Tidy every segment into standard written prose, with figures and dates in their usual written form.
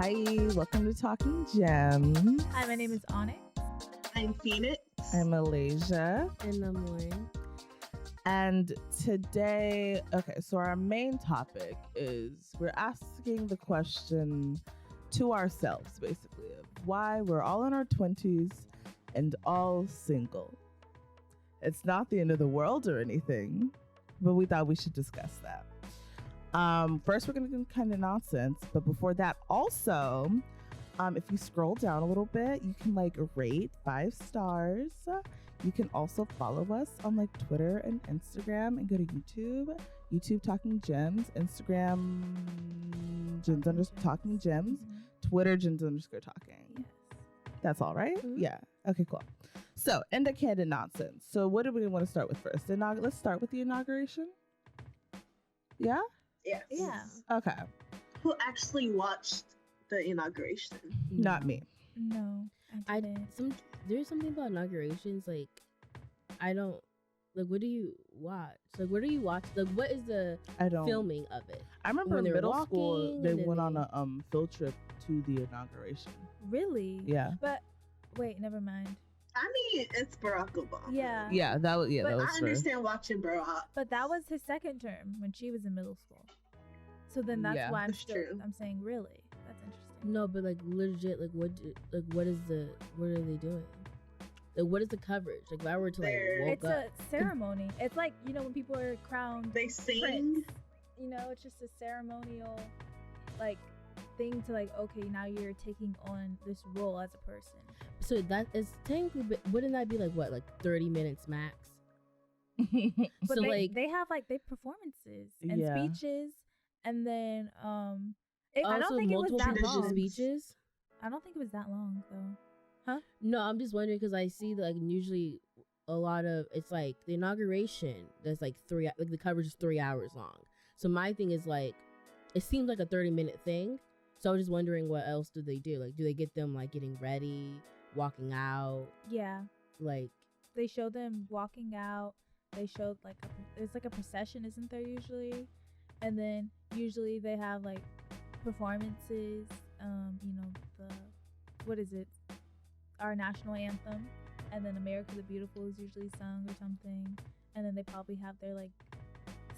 Hi, welcome to Talking Gems. Hi, my name is Onyx. I'm Phoenix. I'm Malaysia. And I'm Lauren. And today, so our main topic is we're asking the question to ourselves, basically, of why we're all in our 20s and all single. It's not the end of the world or anything, but we thought we should discuss that. First, we're going to do kind of nonsense, but before that, also, if you scroll down a little bit, you can rate 5 stars. You can also follow us on Twitter and Instagram, and go to YouTube Talking Gems, Instagram Talking Gems, Twitter Gems_Talking. Yes. That's all right? Mm-hmm. Yeah. Okay, cool. So, end of candid nonsense. So, what do we want to start with first? Let's start with the inauguration. Yeah? Yes. Yeah. Okay. Who actually watched the inauguration? Not me. No, I didn't. There's something about inaugurations, I don't what do you watch? What do you watch? What is the I don't. filming of it? I remember when in they were middle school, walking, they and then went on they- a field trip to the inauguration. Really? Yeah. But wait, never mind. I mean, it's Barack Obama. Yeah. Yeah, that was But that was I understand watching Barack. But that was his second term when she was in middle school. So then that's Yeah. why That's true. I'm saying really. That's interesting. No, but legit, what are they doing? What is the coverage? If I were to woke It's up, a ceremony. It's like, when people are crowned They sing. prince. It's just a ceremonial thing to okay, now you're taking on this role as a person. so that is technically, but wouldn't that be 30 minutes max? But So they have they performances and Yeah. speeches, and then I don't also think it was multiple that people's long. speeches. I don't think it was that long though. No, I'm just wondering because I see that usually a lot of it's the inauguration that's 3 the coverage is 3 hours long. So my thing is it seems like a 30-minute thing. So I was just wondering what else do they do? Do they get them getting ready, walking out, Yeah, they showed them walking out. They showed there's a procession, isn't there usually? And then usually they have performances. The what is it? Our national anthem, and then America the Beautiful is usually sung or something. And then they probably have their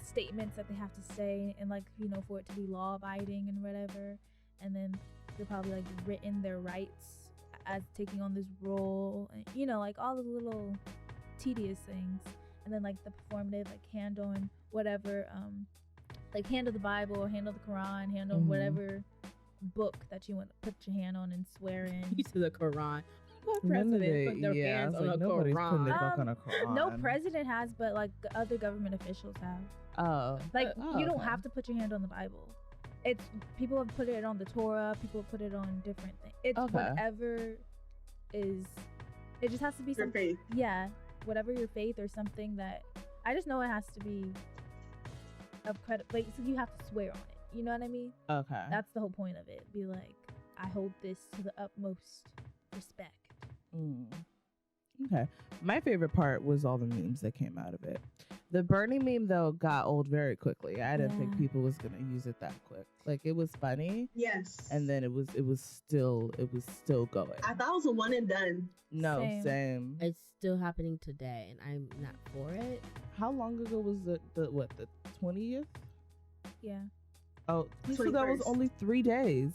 statements that they have to say, and for it to be law abiding and whatever. And then they're probably written their rights as taking on this role, and all the little tedious things. And then the performative handle and whatever, handle the Bible or handle the Quran, handle Mhm. whatever book that you want to put your hand on and swear in. you to the Quran. What None of president it- put their yeah, hands it's on a nobody's putting their Quran? book on a Quran. No president has, but other government officials have. Oh. You don't okay. have to put your hand on the Bible. It's people have put it on the Torah. People have put it on different things. It's Okay. whatever is. It just has to be Your something. faith. Yeah, whatever your faith or something that. I just know it has to be of credit. So you have to swear on it. You know what I mean? Okay. That's the whole point of it. Be I hold this to the utmost respect. Mm. Okay. My favorite part was all the memes that came out of it. The Bernie meme though got old very quickly. I didn't think Yeah. people was gonna use it that quick. It was funny, Yes. and then it was still going. I thought it was a one and done. No, Same. same. It's still happening today, and I'm not for it. How long ago was the 20th? Yeah. Oh, so that was 21st. only 3 days.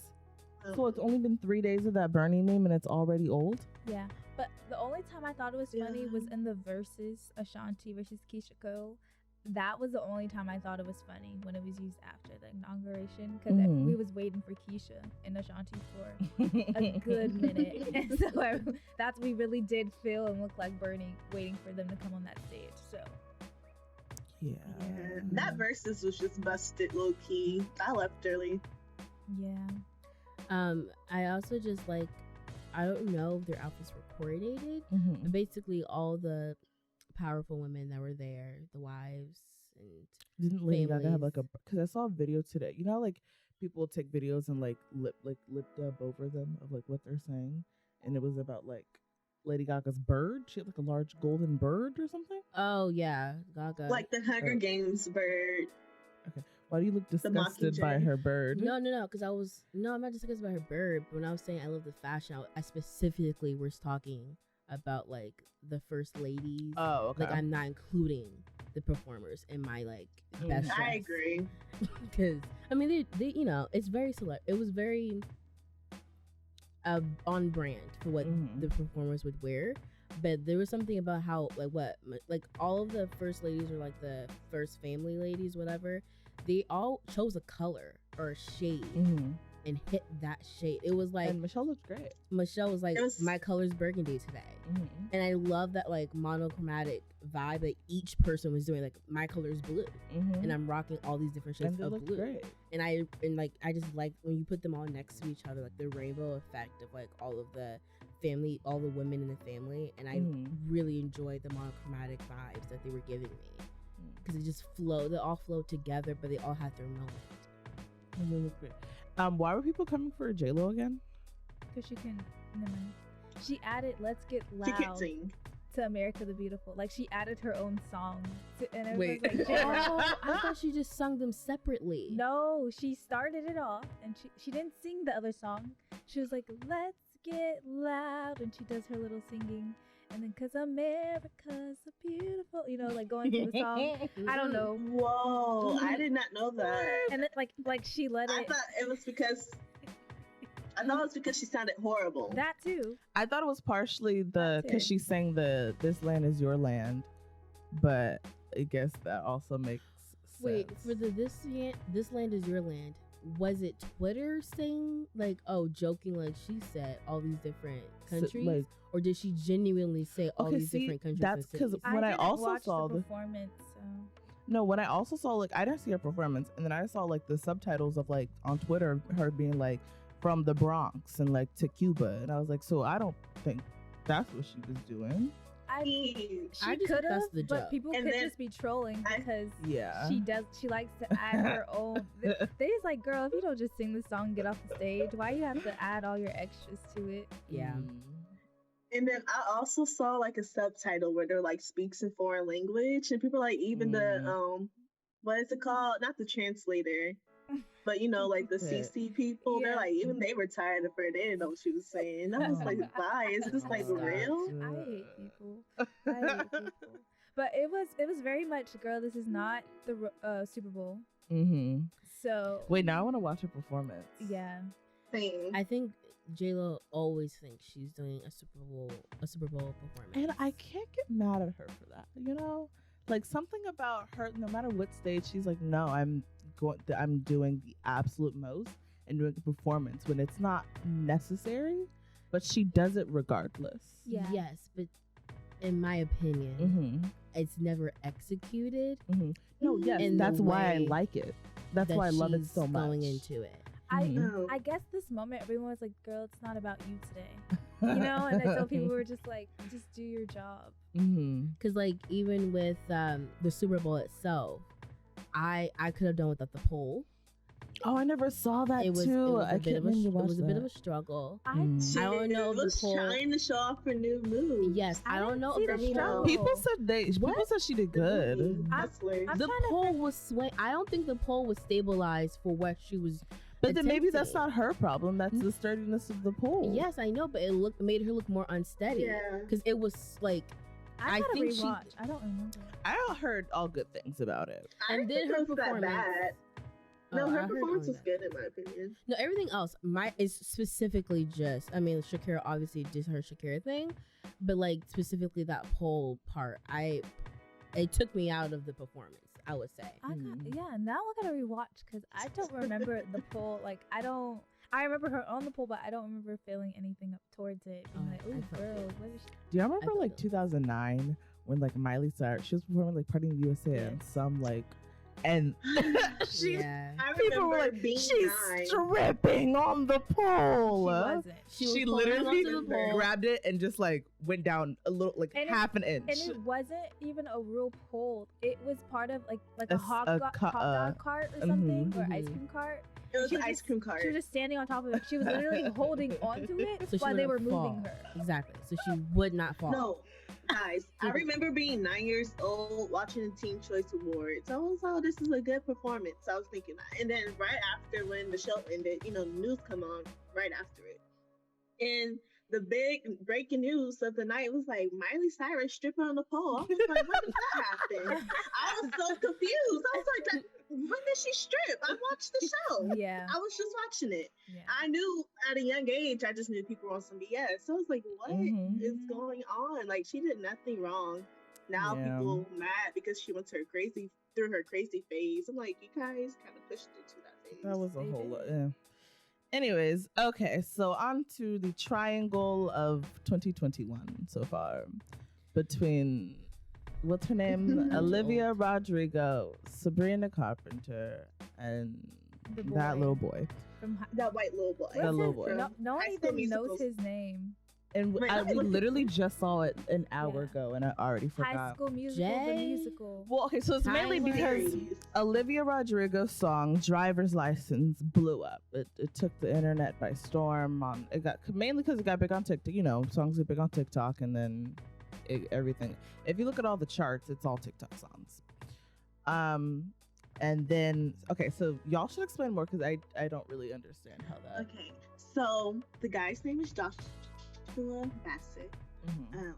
So it's only been 3 days of that Bernie meme, and it's already old. Yeah, but the only time I thought it was funny was Yeah. in the versus Ashanti versus Keisha Cole. That was the only time I thought it was funny, when it was used after the inauguration, because Mhm. we was waiting for Keisha and Ashanti for a good minute, and so we really did feel and look like Bernie waiting for them to come on that stage. So Yeah. Yeah. That versus was just busted low key. I left early. yeah, I also just I don't know if their outfits were coordinated. Mhm. But basically, all the powerful women that were there, the wives and Didn't Lady Gaga have families. because I saw a video today. You know how, people will take videos and lip dub over them of what they're saying, and it was about Lady Gaga's bird. She had a large golden bird or something. oh yeah, Gaga. Like the Hunger Oh. Games bird. Why do you look disgusted by Mockingjay. her bird? No, because I'm not discussing about her bird. But when I was saying I love the fashion, I specifically was talking about like the first ladies. Oh, okay. Like I'm not including the performers in my like best. I dress. agree. Because I mean, they it's very it was very on brand for what Mhm. the performers would wear. But there was something about how like all of the first ladies or like the first family ladies, whatever, they all chose a color or a shade Mhm. and hit that shade. It was like And Michelle looked great. Michelle was like, It was- my color's burgundy today. Mhm. And I love that like monochromatic vibe that each person was doing. Like my color is blue, Mhm. and I'm rocking all these different shades And they of looked blue. great. And I just like when you put them all next to each other, like the rainbow effect of like all of the family, all the women in the family. And I Mhm. really enjoyed the monochromatic vibes that they were giving me Mm. because it just flowed. They all flowed together, but they all had their moment. And they looked great. Why were people coming for J-Lo again? Because she can. Never mind. She added "Let's Get She can't Loud" sing. to America the Beautiful. Like she added her own song. And Wait. everyone's like, "J-Lo." Oh, I thought she just sung them separately. No, she started it off, and she didn't sing the other song. She was like, "Let's get loud," and she does her little singing, and then "'Cause America's so beautiful," like going through the song. I don't know. Whoa, I did not know that. And then like she let I it. thought it was because she sounded horrible. That too. I thought it was partially That's because it. she sang the "This Land Is Your Land," but I guess that also makes sense. Wait, for the this land is your land. Was it Twitter saying like, oh, joking, like she said all these different So, countries, like, or did she genuinely say all Okay, these see, different countries? that's and 'cause cities? when I didn't also watch saw the the- performance. So. No, when I also saw like I didn't see her performance, and then I saw like the subtitles of like on Twitter her being like from the Bronx and like to Cuba, and I was like, so I don't think that's what she was doing. She I She just think could have, that's the but joke. people And could then just be trolling I- because Yeah. she likes to add her own. They just like, girl, if you don't just sing the song, and get off the stage. Why you have to add all your extras to it? Yeah. And then I also saw like a subtitle where they're like speaks in foreign language, and people like even the what is it called? Not the translator, but like the Yeah. CC people. Yeah. They're like even they were tired of her. They didn't know what she was saying. I was like, why is this like Oh, real? I hate people. I hate people. But it was very much, girl. This is not the Super Bowl. Mm-hmm. So Wait, now I want to watch her performance. yeah, Same. I think J-Lo always thinks she's doing a Super Bowl performance. And I can't get mad at her for that. Like something about her, no matter what stage, she's like, no, I'm doing the absolute most and doing a performance when it's not necessary, but she does it regardless. yeah. Yes, but in my opinion, Mm-hmm. it's never executed. Mm-hmm. No, yes, In the that's why I way like it. That's that why I love it she's so much. going into it. Mhm. I guess this moment everyone was like, girl, it's not about you today. And so people were just like, just do your job. Mm-hmm. Because like even with the Super Bowl itself, I could have done without the poll. Oh, I never saw that It was too. a I bit can't of a mean to it watch was a bit of a that. struggle. Mm. She I don't know if the was poll- trying to show off her new move. Yes, I don't know see if the the struggle. poll. People said What? people said she did good. Hustler. I'm The trying to poll was sway. I don't think the poll was stabilized for what she was. But then maybe that's attempting. not her problem. That's the sturdiness of the pole. Yes, I know, but it made her look more unsteady. Yeah. Because it was like, I I gotta think she- rewatch. I don't remember. I heard all good things about it. I and didn't then think her it was that performance. bad. No, Oh, I her heard performance all was that. good in my opinion. No, everything else is specifically just. I mean, Shakira obviously did her Shakira thing, but like specifically that poll part, it took me out of the performance. I would say. Now I gotta rewatch because I don't remember the poll. Like I remember her on the poll, but I don't remember feeling anything up towards it. Being Oh, like, I ooh, felt girl, it. what is she? Do you remember feel like it. 2009 when like Miley Cyrus, she was performing like Party in the USA and Yes. some like, and she Yeah. I people were remember like, being she's 9. stripping on the pole. She wasn't. She was She holding literally onto the pole. grabbed it and just like went down a little, like And half an inch. And it wasn't even a real pole. It was part of like A a s- hot, a hot ca- dog cart or something, or ice mhm. cream cart. It was She an was ice cream cart. She was just standing on top of it. She was literally holding onto it So she while they were wouldn't fall. moving her. Exactly. So she would not fall. No, Guys, I remember being 9 years old watching the Teen Choice Awards. I was, oh, this is a good performance. I was thinking that. And then right after when the show ended, the news come on right after it. And the big breaking news of the night was like Miley Cyrus stripping on the pole. I was like, when did that happen? I was so confused. I was like, when did she strip? I watched the show. Yeah. I was just watching it. Yeah. I knew at a young age, I just knew people were on some BS. So I was like, what is going on? Like, she did nothing wrong. Now people mad because she went to through her crazy phase. I'm like, you guys kind of pushed into that phase. That was a whole lot. Yeah. Anyways, okay, so on to the triangle of 2021 so far between, what's her name? Olivia Rodrigo, Sabrina Carpenter, and that little boy. That white little boy. That little boy. No one High School even knows Musical. his name. And Wait, we let me look literally just saw it an hour Yeah. ago, and I already High forgot. School Musical, the Jay. musical. Well, okay, so it's mainly Tyler. because Olivia Rodrigo's song "Driver's License" blew up. It took the internet by storm. It got mainly because it got big on TikTok. Songs get big on TikTok, and then everything. If you look at all the charts, it's all TikTok songs. And then okay, so y'all should explain more because I don't really understand how that. Okay, so the guy's name is Joshua Bassett. Mhm.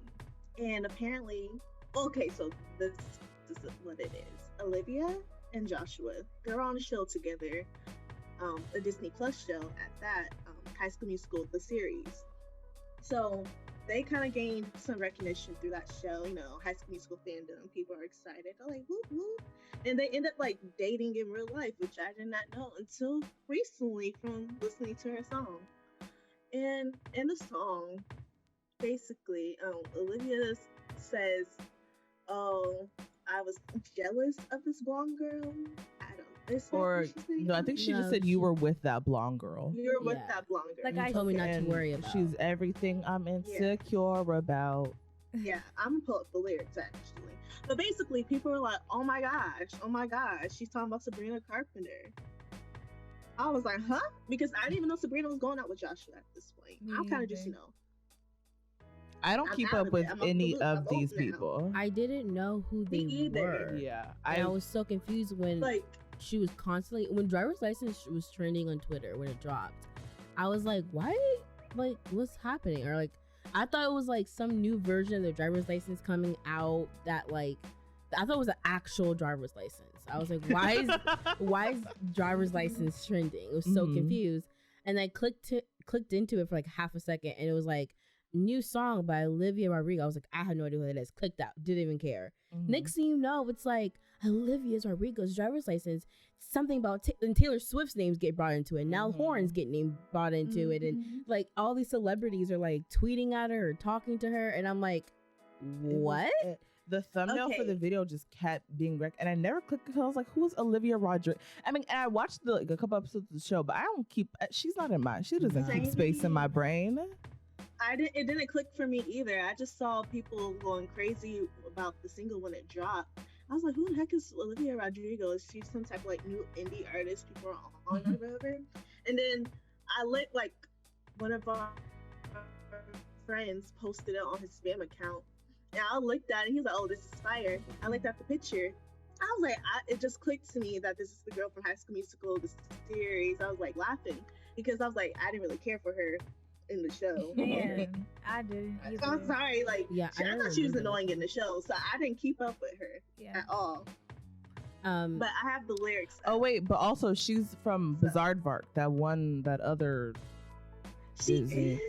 And apparently, okay, so this is what it is. Olivia and Joshua, they're on a show together, a Disney Plus show at that, High School Musical, the series. So they kind of gained some recognition through that show, High School Musical fandom. People are excited. They're like, whoop, whoop. And they end up like dating in real life, which I did not know until recently from listening to her song. And in the song, basically, Olivia says, "Oh, I was jealous of this blonde girl." I don't. Is that Or what she's saying? no, I think she just No, said she- you were with that blonde girl. You're with Yeah. that blonde girl. Like You I told me not to And worry about. She's everything I'm insecure about. Yeah, I'm gonna pull up the lyrics actually. But basically, people are like, "Oh my gosh, she's talking about Sabrina Carpenter." I was like, "Huh?" Because I didn't even know Sabrina was going out with Joshua at this point. Me I'm kind of just, either. I don't I'm keep out up of with it. I'm off any the loop. of I'm these old now. people. I didn't know who they Me either. were. Yeah, And I was so confused when like, she was constantly when driver's license was trending on Twitter when it dropped. I was like, why? Like, what's happening? Or like, I thought it was like some new version of the driver's license coming out that like, I thought it was an actual driver's license. I was like, why is driver's license trending? It was so Mhm. confused. And I clicked into it for like half a second, and it was like new song by Olivia Rodrigo. I was like, I have no idea who that is. Clicked out, didn't even care. Mhm. Next thing you know, it's like Olivia Rodrigo's driver's license. Something about and Taylor Swift's names get brought into it. Now Mhm. Horns get brought into it, and like all these celebrities are like tweeting at her or talking to her, and I'm like, It was- what? The thumbnail for Okay. the video just kept being and I never clicked because I was like, "Who's Olivia Rodrigo?" I mean, and I watched a couple episodes of the show, but I don't keep. She's not in my. She doesn't keep Same. space in my brain. it didn't click for me either. I just saw people going crazy about the single when it dropped. I was like, who the heck is Olivia Rodrigo? Is she some type of like new indie artist people are on or whatever? And then I looked like one of our friends posted it on his spam account. And I looked at it and he was like, oh, this is fire. I looked at the picture. I was like, it just clicked to me that this is the girl from High School Musical, the series. I was like laughing because I was like, I didn't really care for her in the show. Man, I didn't either. I'm sorry, like, Yeah, I don't thought she was remember that. annoying in the show, so I didn't keep up with her Yeah. at all. Um, But I have the lyrics. Oh wait, but also she's from So- Bizarre that other. She Disney. is.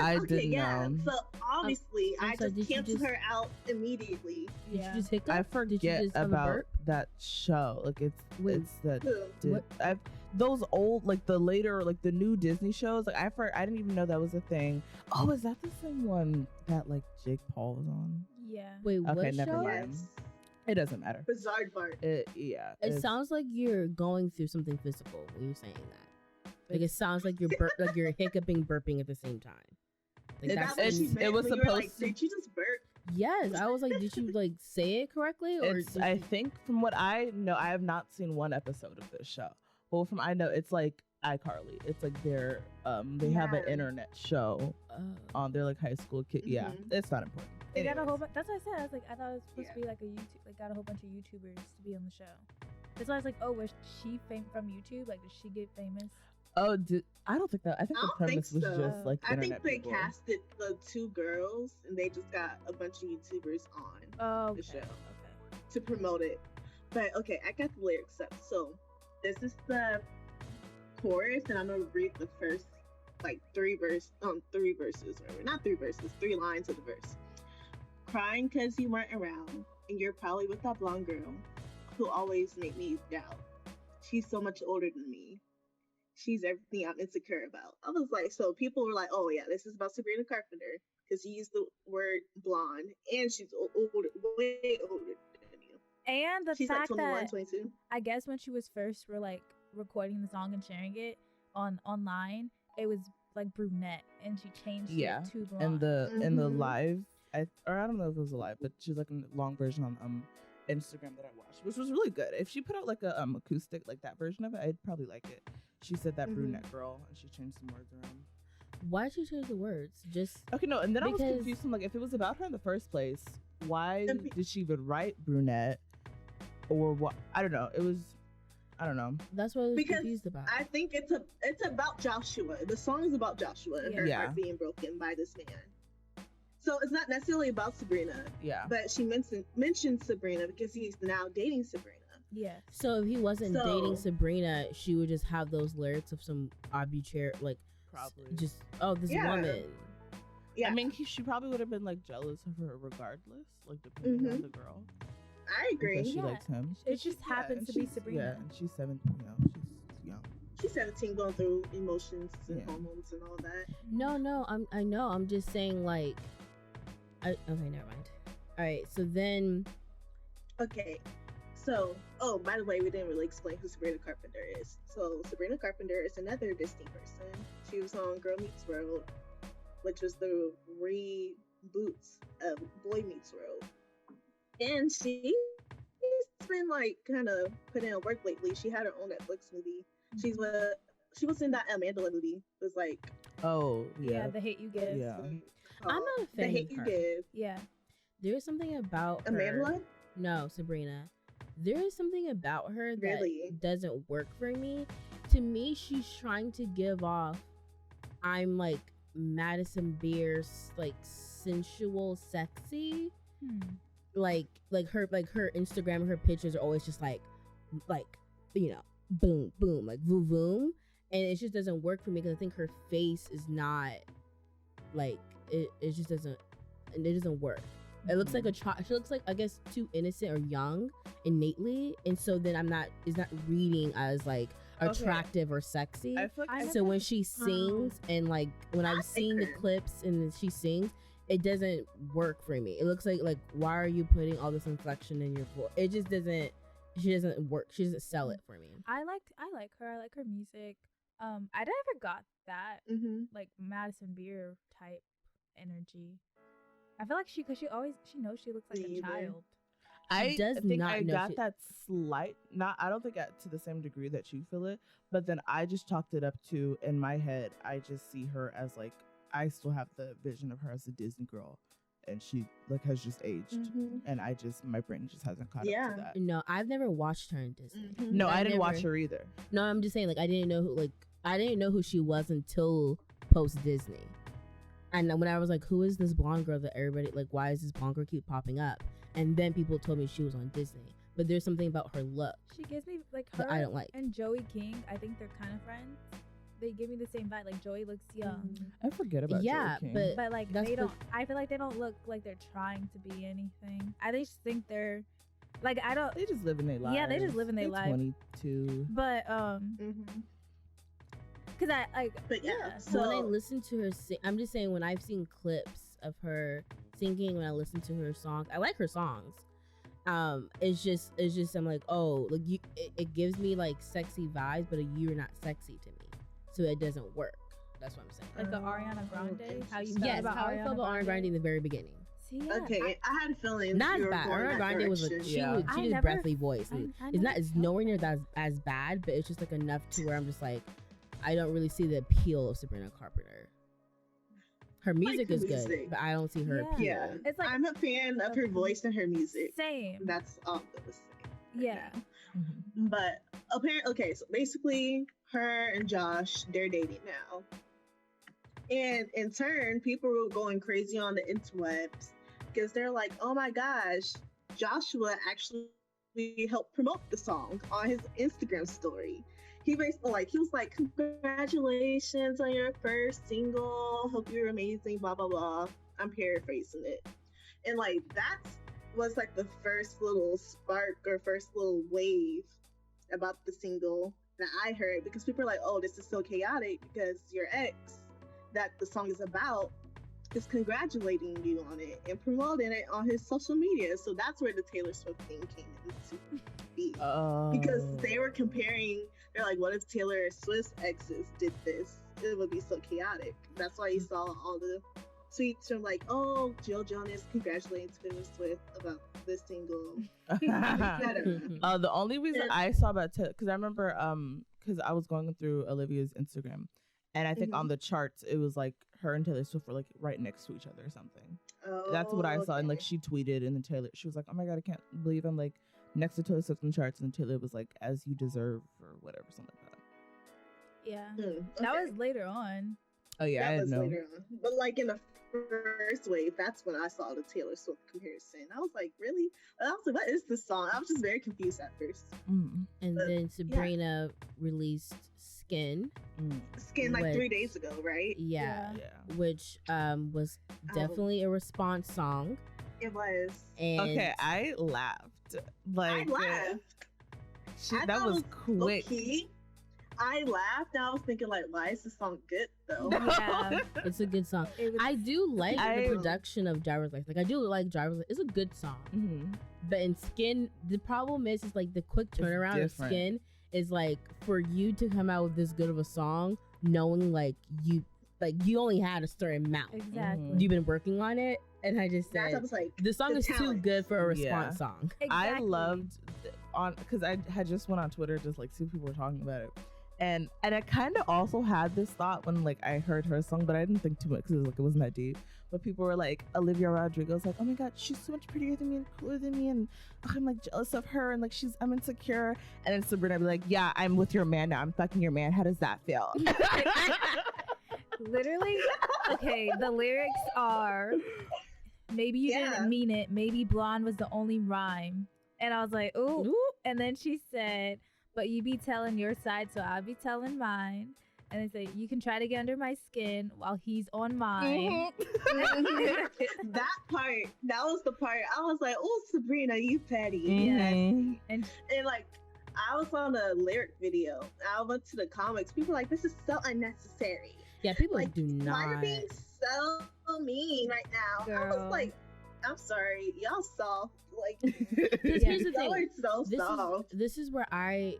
I Okay, didn't yeah. know. So obviously, I'm I sorry, just did you canceled just- her out immediately. did Yeah. you just hiccup? I Did you forget just have a about burp? that show. Like Wait, it's that. Who? What? Those old like the later like the new Disney shows. Like I didn't even know that was a thing. Oh, is that the same one that like Jake Paul was on? Yeah. Wait, Okay, what never show? mind. Yes. It doesn't matter. Bizarre Bart. Yeah. It it's- sounds like you're going through something physical when you're saying that. Like it sounds like you're like you're hiccuping, burping at the same time. Like Is that's that what she it's- meant it was when you were like, supposed to- did you just burp? yes. I was like, did you like say it correctly or? It's, did I you- think from what I know, I have not seen one episode of this show. But from I know, it's like iCarly. It's like their they have an Yeah. internet show on their like high school kid. Yeah, Mhm. it's not important. They got a whole Anyways. bunch. That's what I said. I was like, I thought it was supposed to be like a YouTube. Like, got a whole bunch of YouTubers to be on the show. That's why I was like, oh, was she from YouTube? Like, did she get famous? Oh, I don't think that. I think I the don't think premise was so. just like I think internet they people. casted the 2 girls and they just got a bunch of YouTubers on Oh, the okay. show Okay. to promote it. But okay, I got the lyrics up. So this is the chorus, and I'm gonna read the first like 3 verses, or not 3 verses, 3 lines of the verse. Crying 'cause you weren't around, and you're probably with that blonde girl who always made me doubt. She's so much older than me. She's everything I'm insecure about. I was like, so people were like, oh yeah, this is about Sabrina Carpenter because you used the word blonde, and she's older, way older than you. And the She's like fact 21, that 22. I guess when she was first were like recording the song and sharing it online, it was like brunette, and she changed Yeah, it to blonde. And in the Mhm. live, I don't know if it was a live, but she's like a long version on Instagram that I watched, which was really good. If she put out like a acoustic like that version of it, I'd probably like it. She said that Mhm. brunette girl, and she changed some words around. Why did she change the words? Just Okay, no, and then I was Because- confused. I'm like, if it was about her in the first place, why And be- did she even write brunette, or what? I don't know. It was, I don't know. that's what I was Because confused about. I think it's about Joshua. The song is about Joshua and her Yeah. heart being broken by this man. So it's not necessarily about Sabrina, Yeah, but she mentioned Sabrina because he's now dating Sabrina. yes. So if he wasn't So- dating Sabrina, she would just have those lyrics of some arbitrary, like probably. just this Yeah. woman. Yeah, I mean, she probably would have been like jealous of her regardless, like depending on Mhm. the girl. I agree. Because she Yeah. likes him. It just Yeah, happens and to be she's- Sabrina. Yeah, and she's 17. You know, she's young. She's 17, going through emotions and Yeah. hormones and all that. No, I know. I'm just saying, like, okay, never mind. All right, so then Okay, so by the way, we didn't really explain who Sabrina Carpenter is. So Sabrina Carpenter is another Disney person. She was on Girl Meets World, which was the reboots of Boy Meets World, and she's been like kind of putting in work lately. She had her own Netflix movie. She was in that Amanda movie. It was like Oh, Yeah, yeah. The Hate You Give. Yeah. I'm not a The fan Hate of You her. Give. Yeah. There's something about her. Amanda? No, Sabrina. There is something about her that Really? doesn't work for me. To me, she's trying to give off, I'm like Madison Beer's like sensual, sexy. Like her Instagram, her pictures are always just like boom boom, like boom boom, and it just doesn't work for me because I think her face is not like it just doesn't work. It looks like a child. She looks like, I guess, too innocent or young innately, and so then it's not reading as like Okay. attractive or sexy. I feel like I I know- So when she sings and like when I I've seen the think her- clips and she sings, it doesn't work for me. It looks like why are you putting all this inflection in your voice? It just doesn't. She doesn't work. She doesn't sell it for me. I like her. I like her music. I never got that Mm-hmm. like Madison Beer type energy. I feel like she knows she looks like Me a either. child. I does think not I know got she- that slight. Not. I don't think to the same degree that you feel it, but then I just chalked it up to in my head. I just see her as like I still have the vision of her as a Disney girl, and she like has just aged, Mm-hmm. and my brain just hasn't caught Yeah. up to that. No, I've never watched her in Disney. Mm-hmm. No, I I didn't watch never- her either. No, I'm just saying I didn't know who she was until post Disney. And then when I was like, who is this blonde girl that everybody like? Why is this blonde girl keep popping up? And then people told me she was on Disney. But there's something about her look She gives me like her that I don't like. and Joey King. I think they're kind of friends. They give me the same vibe. Like Joey looks young, I forget about Yeah, Joey King. but but like That's they the- don't. I feel like they don't look like they're trying to be anything. I just think they're like I don't. they just living their lives. Yeah, they just living their life. 22. But Mm-hmm. because I like But yeah, yeah. so when I listen to her sing, I'm just saying when I've seen clips of her singing, when I listen to her songs, I like her songs. It's just I'm like, oh, like it gives me like sexy vibes, but you're not sexy to me, so it doesn't work. That's what I'm saying. like the Ariana Grande. How you interesting. felt Yes, about how I felt about Ariana Grande in the very beginning. See, yeah, okay, I had feelings. Not you as were bad. going Ariana that Grande was like direction. she Yeah. was I she did never- breathy voice. I It's not never it's felt nowhere near that. that as bad, but it's just like enough to where I'm just like, I don't really see the appeal of Sabrina Carpenter. Her music her is good, music. but I don't see her Yeah. appeal. Yeah, It's like I'm a fan of her voice and her music. same. That's all I'm gonna say. Yeah. Mhm. But apparently, okay, so basically, her and Josh, they're dating now. And in turn, people were going crazy on the interwebs because they're like, oh my gosh, Joshua actually helped promote the song on his Instagram story. He basically he was like, congratulations on your first single. Hope you're amazing, blah, blah, blah. I'm paraphrasing it. And like, that was like the first little spark or first little wave about the single that I heard, because people are like, oh, this is so chaotic because your ex that the song is about is congratulating you on it and promoting it on his social media. So that's where the Taylor Swift thing came into being. Because they were comparing, they're like, what if Taylor Swift's exes did this? It would be so chaotic. That's why you saw all the tweets from like, oh, Jill Jonas congratulating Taylor Swift about this single. etc. The only reason And- I saw about because I remember because I was going through Olivia's Instagram, and I think Mhm. on the charts it was like her and Taylor Swift were like right next to each other or something. That's what I saw, and like okay. she tweeted, and then she was like, "Oh my god, I can't believe I'm like next to Taylor Swift on the charts," and Taylor was like, "As you deserve" or whatever, something like that. Yeah. Okay. That was later on. Oh yeah, I That was didn't know. later on. But like in the first wave, that's when I saw the Taylor Swift comparison. I was like, really? I was like, what is this song? I was just very confused at first. Mm, And But, then Sabrina released Skin, mm, Skin like Which- 3 days ago, right? yeah, yeah. which was definitely a response song. It was. And Okay, I laughed. Like I laughed. I that thought was it quick. Low-key, I laughed and I was thinking like, why is this song good though? Yeah. it's a good song. It was, I do like I- the production of Driver's License. Like I do like Driver's License. It's a good song. Mhm. But in Skin, the problem is like the quick turnaround of different. Skin is like for you to come out with this good of a song, knowing like you only had a certain amount. exactly. Mhm. You've been working on it, and I just That's I said was like, the song the is too talent. good for a Yeah. response song. I Exactly. loved on because I had just went on Twitter just like see what people were talking about it, and I kind of also had this thought when like I heard her song, but I didn't think too much because it wasn't that deep. But people were like, Olivia Rodrigo was like, oh my god, she's so much prettier than me and cooler than me, and I'm like jealous of her, and like I'm insecure. And then Sabrina would be like, yeah, I'm with your man now, I'm fucking your man. How does that feel? Literally, okay, the lyrics are, maybe you Yeah. didn't mean it. Maybe blonde was the only rhyme. And I was like, ooh. Ooh. And then she said, but you be telling your side, so I'll be telling mine. And they say, you can try to get under my skin while he's on mine. that part, that was the part I was like, oh, Sabrina, you petty. Mhm. And And like, I was on a lyric video. I went to the comics. People were like, this is so unnecessary. Yeah, people Like, do why are not. being so mean right now? I Girl. was like, I'm sorry, y'all soft. Like, Here's Yeah. the y'all thing. are so soft. This is where I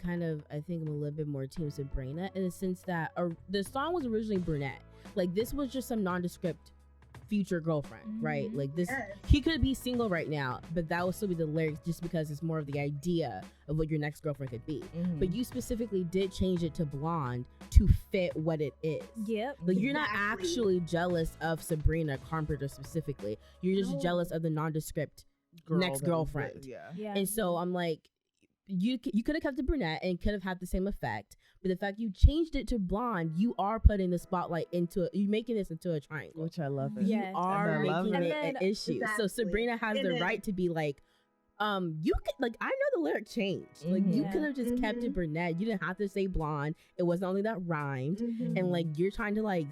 kind of I think I'm a little bit more team Sabrina in the sense that the song was originally brunette. Like this was just some nondescript future girlfriend, right? Mhm. Like this, Yes. he could be single right now, but that would still be the lyrics just because it's more of the idea of what your next girlfriend could be. Mhm. But you specifically did change it to blonde to fit what it is. yep. Like you're not Exactly. actually jealous of Sabrina Carpenter specifically. You're just No. jealous of the nondescript. Girl next that was girlfriend. with- yeah. Yeah. And so I'm like, you could have kept the brunette and could have had the same effect, but the fact you changed it to blonde, you are putting the spotlight into it. You're making this into a triangle. Which I love it. Yes. You are And I love making it. it And an then- issue. So Exactly. Sabrina has And the then- right to be like, you could like I know the lyric changed. Like you Mhm. could have just kept it Mhm. brunette. You didn't have to say blonde. It wasn't only that rhymed. Mhm. And like you're trying to like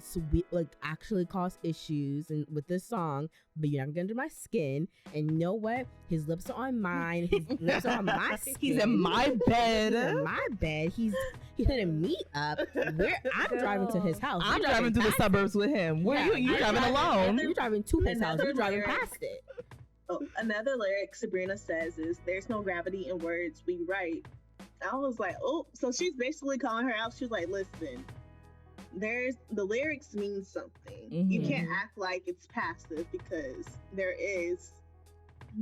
actually cause issues and with this song, but you're not getting under my skin. And you know what? His lips are on mine. His lips are on my skin. He's in my bed. He's in my bed. He's hitting me up. I'm driving to his house. I'm You're driving through the past suburbs with him. Where Yeah, you I'm driving alone? You're driving to his house. Another You're driving lyric. past it. Oh, another lyric Sabrina says is, there's no gravity in words we write. I was like, oh, so she's basically calling her out. She's like, listen, the lyrics mean something. You Mhm. can't act like it's passive because there is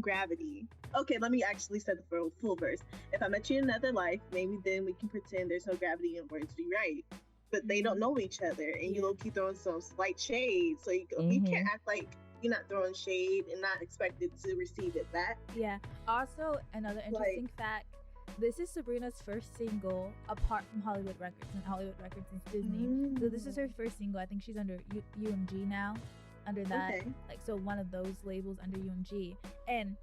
gravity. Okay, let me actually set the full verse. If I met you in another life, maybe then we can pretend there's no gravity and words be right. But they don't know each other, and you low-key throwing some slight shade. So you can't act like you're not throwing shade and not expected to receive it back. Yeah. Also, another interesting fact. This is Sabrina's first single apart from Hollywood Records, and Hollywood Records is Disney. So this is her first single. I think she's under UMG now, under that. Okay. Like, so one of those labels under UMG. And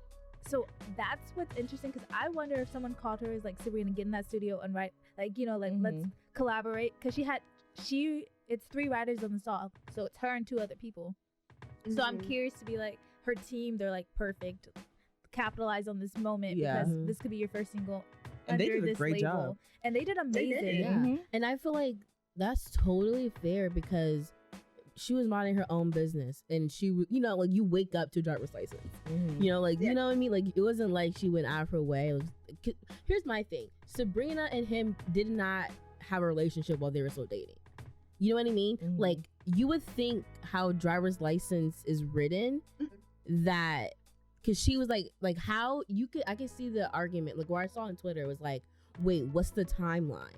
so that's what's interesting, because I wonder if someone called her as like, Sabrina, get in that studio and write, like, you know, like, let's collaborate. Because it's 3 writers on the song. So it's her and 2 other people. So I'm curious to be like, her team, they're like, perfect. Capitalize on this moment because this could be your first single. And they did a great job. And they did amazing. Yeah. And I feel like that's totally fair, because she was minding her own business, and she, you know, like, you wake up to driver's license. You know, like, you know what I mean? Like, it wasn't like she went out of her way. Here's my thing. Sabrina and him did not have a relationship while they were still dating. You know what I mean? Like, you would think how driver's license is written that, because she was like how you could, I could see the argument, like, where I saw on Twitter was like, wait, what's the timeline?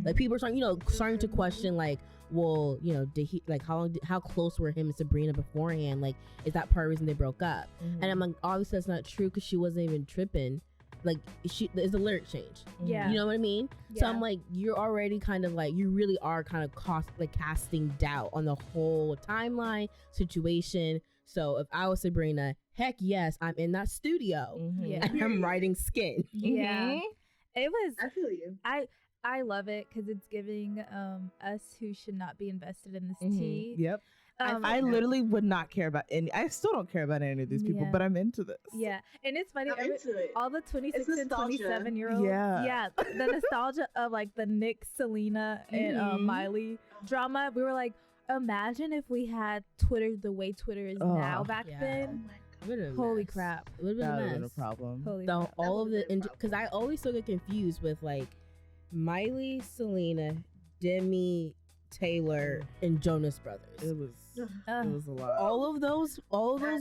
Like, people are starting to question, like, well, you know, did he, like, how close were him and Sabrina beforehand? Like, is that part of the reason they broke up? And I'm like, obviously that's not true, because she wasn't even tripping. Like, there's a lyric change. Yeah. You know what I mean? Yeah. So I'm like, you're already kind of like, you really are kind of casting doubt on the whole timeline situation. So if I was Sabrina, heck yes, I'm in that studio. And I'm writing Skin. Yeah. It was, I feel you. I love it, because it's giving us who should not be invested in this tea. Yep. I literally would not care about any. I still don't care about any of these people, but I'm into this. Yeah, and it's funny. I'm into it. All the 26 and 27-year-olds. Yeah, the nostalgia of like the Nick, Selena, and Miley drama. We were like, imagine if we had Twitter the way Twitter is now back then. Holy crap! It would have been a problem. Holy so crap. all of the, because I always still get confused with like Miley, Selena, Demi, Taylor, and Jonas Brothers. It was a lot. All of those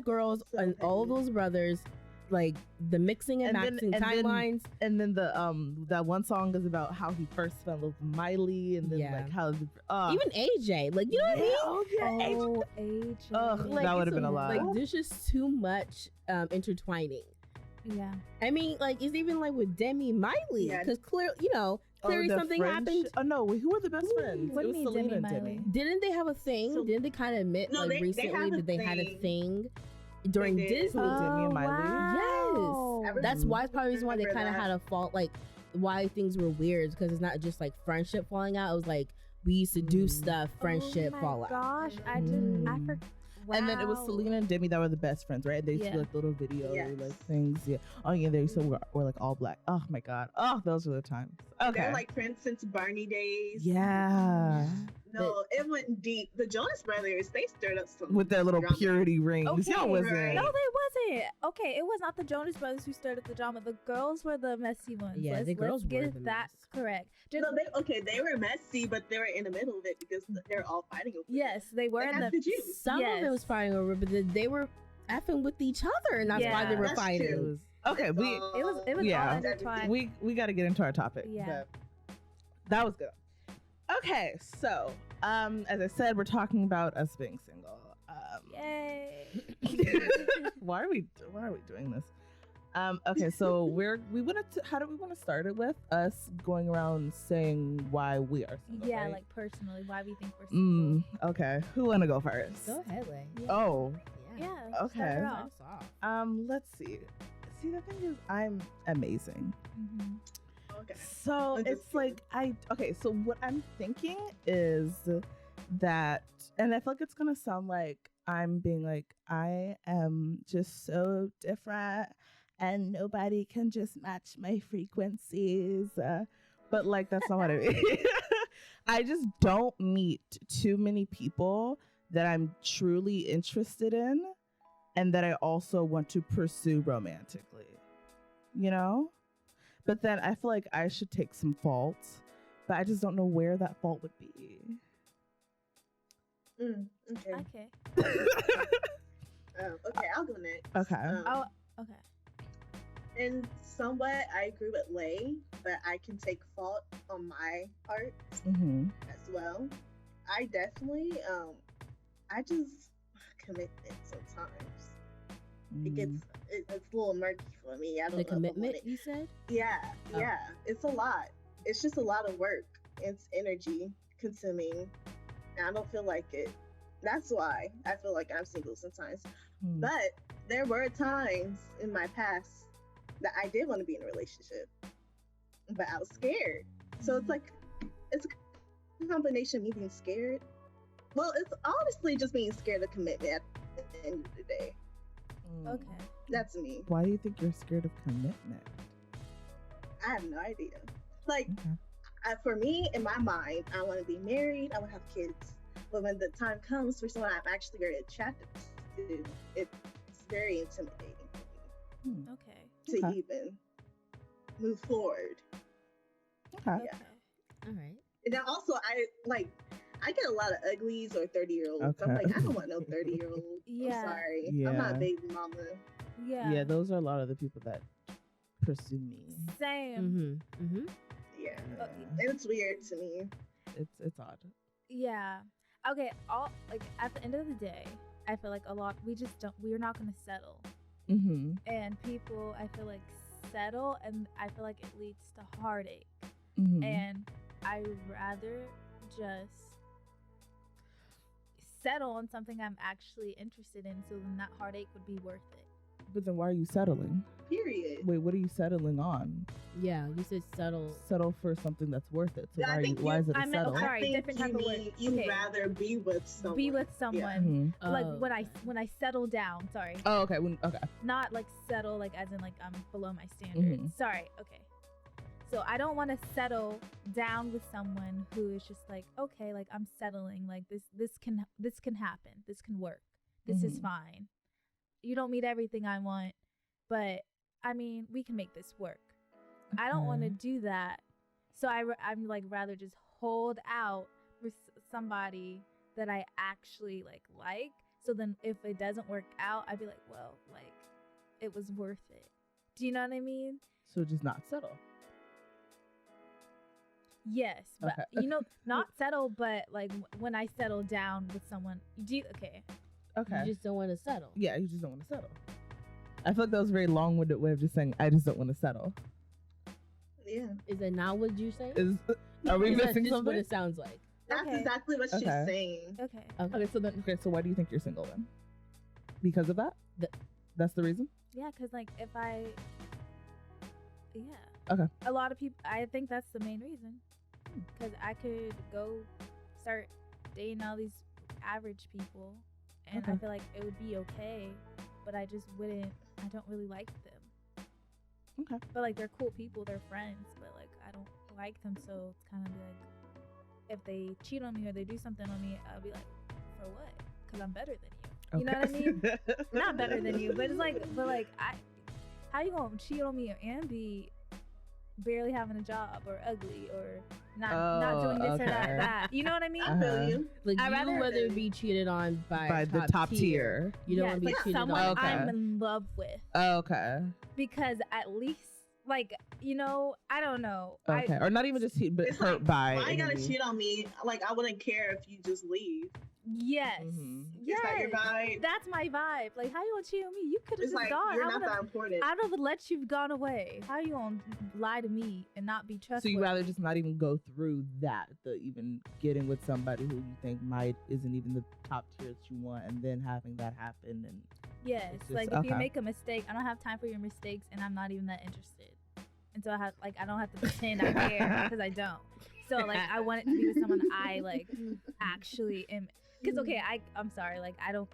girls and all of those brothers, like the mixing and matching timelines. And then the that one song is about how he first fell in love with Miley, and then like how even AJ, like, you know what I mean? Oh, AJ. Like, that would have been a lot. Like, there's just too much intertwining. Yeah. I mean, like, it's even like with Demi, Miley, because clearly something happened. Oh no, who were the best friends? What It was do you mean, Selena and Demi, Demi. Miley? Didn't they have a thing? Didn't they kind of admit recently that they had a thing during Disney? With Demi and Miley. Wow. Yes. That's why, it's probably the reason why they kind of had a fault, like, why things were weird, because it's not just like friendship falling out. It was like, we used to do stuff, friendship fall out. Gosh, I forgot. Wow. And then it was Selena and Demi that were the best friends, right? They used to do like little video like things. Yeah. Oh yeah, they used to we're like all black. Oh my god. Oh, those were the times. Okay. They're like friends since Barney days. Yeah. No, it went deep. The Jonas Brothers, they stirred up some with their little drama. purity rings. Okay, Y'all wasn't. right. No, they wasn't. Okay, it was not the Jonas Brothers who started the drama. The girls were the messy ones. Yeah, the girls let's were get the that mess. correct. Just, No, they were messy, but they were in the middle of it because they're all fighting over yes, they were it. in That's the. the juice. Some of it was fighting over, but they were effing with each other, and that's why they were That's fighting. true. Okay, It was all intertwined. we got to get into our topic. Yeah. But that was good. Okay, so as I said, we're talking about us being single. Yay! Why are we doing this? Okay, so how do we want to start it with us going around saying why we are single? Yeah, right? like personally, why we think we're single. Okay, who want to go first? Go ahead, Lay. Yeah. Oh, Yeah. Okay. Start it off. let's see. See, the thing is, I'm amazing. Mhm. Okay. So I'm just it's like so what I'm thinking is that, and I feel like it's gonna sound like I'm being like, I am just so different and nobody can just match my frequencies, but like that's not what I mean. I just don't meet too many people that I'm truly interested in and that I also want to pursue romantically, you know? But then I feel like I should take some fault, but I just don't know where that fault would be. Okay. Okay. Okay, I'll go next. Okay. Okay. In somewhat, I agree with Lay, but I can take fault on my part Mm-hmm. as well. I definitely, I just commitment sometimes. It gets, it's a little murky for me. I don't The know if I want commitment it. you said? Yeah, Oh. yeah, it's a lot. It's just a lot of work. It's energy consuming, and I don't feel like it. That's why I feel like I'm single sometimes. Mm. But there were times in my past that I did want to be in a relationship, but I was scared. So it's like, it's a combination of me being scared. Well, it's honestly just being scared of commitment at the end of the day. Mm. Okay. That's me. Why do you think you're scared of commitment? I have no idea. Like, Okay. for me, in my mind, I want to be married, I want to have kids. But when the time comes for someone I'm actually very attracted to, it's very intimidating for me Hmm. Okay. to Okay. even move forward. Okay. Okay. Yeah. All right. And then also, I get a lot of uglies or 30-year-olds. I'm Okay. like, I don't want no 30-year-old. Yeah. I'm sorry. I'm not Yeah. a baby mama. Yeah. Yeah, those are a lot of the people that pursue me. Same. Mm-hmm. Mm-hmm. Yeah. Uh, And it's weird to me. It's odd. Yeah. Okay. All like at the end of the day, I feel like a lot. We're not gonna settle. Mm-hmm. And people, I feel like settle, and I feel like it leads to heartache. Mm-hmm. And I rather just settle on something I'm actually interested in, so then that heartache would be worth it. But then why are you settling? Period. Wait, what are you settling on? Yeah, you said settle. Settle for something that's worth it. So I why are you, think why you- is it a I meant- settle? okay. Sorry, I think different you type of mean word. you'd Okay. rather be with someone. Be with someone. Mhm. Like Oh, when I okay. when I settle down. Sorry. Oh, okay. Okay. Not like settle like as in like I'm below my standards. Mhm. Sorry. Okay. So I don't want to settle down with someone who is just like, okay, like I'm settling, like this can happen. This can work. This is Mhm. fine. You don't meet everything I want, but I mean, we can make this work. I don't want to Okay. do that. So I'm like rather just hold out with somebody that I actually like. So then if it doesn't work out, I'd be like, well, like it was worth it. Do you know what I mean? So just not settle. Yes, but Okay. you know, not settle, but like when I settle down with someone, okay. Okay. You just don't want to settle. Yeah, you just don't want to settle. I feel like that was a very long-winded way of just saying I just don't want to settle. Yeah. Is that not what you say? Is are we Is that missing just something? what it sounds like? That's Okay. exactly what she's Okay. saying. Okay. Okay, so why do you think you're single then? Because of that? That's the reason? Yeah, because like if I, yeah. Okay. A lot of people, I think that's the main reason. Because I could go start dating all these average people, and I Okay. feel like it would be okay, but I just wouldn't. I don't really like them. Okay. But like they're cool people, they're friends, but like I don't like them, so it's kind of like if they cheat on me or they do something on me, I'll be like, for what? Because I'm better than you. You know what I mean? Not better than you, but it's like, how you gonna cheat on me and be barely having a job or ugly or not doing this or okay. that? You know what I mean? I feel Uh-huh. you. Like I'd you rather- rather be cheated on by the top tier. You don't Yes, want to be like cheated someone on. Okay. I'm in love with, Okay. because at least like I don't know. Okay. Or not even just cheat, but It's hurt like, by. why you gotta maybe. cheat on me? Like, I wouldn't care if you just leave. Yes, Mhm. yes, Is that your vibe? that's my vibe. Like, how you gonna cheat on me? You could have It's just like, gone. you're I not would've- that important. I'd have let you gone away. How you gonna lie to me and not be So trustworthy? you rather just not even go through that, the even getting with somebody who you think isn't even the top tier that you want, and then having that happen, and Yes, It's like just- if you okay. make a mistake, I don't have time for your mistakes, and I'm not even that interested. And so I don't have to pretend I care because I don't. So like I want it to be with someone I like actually am. Because okay, I'm sorry, like I don't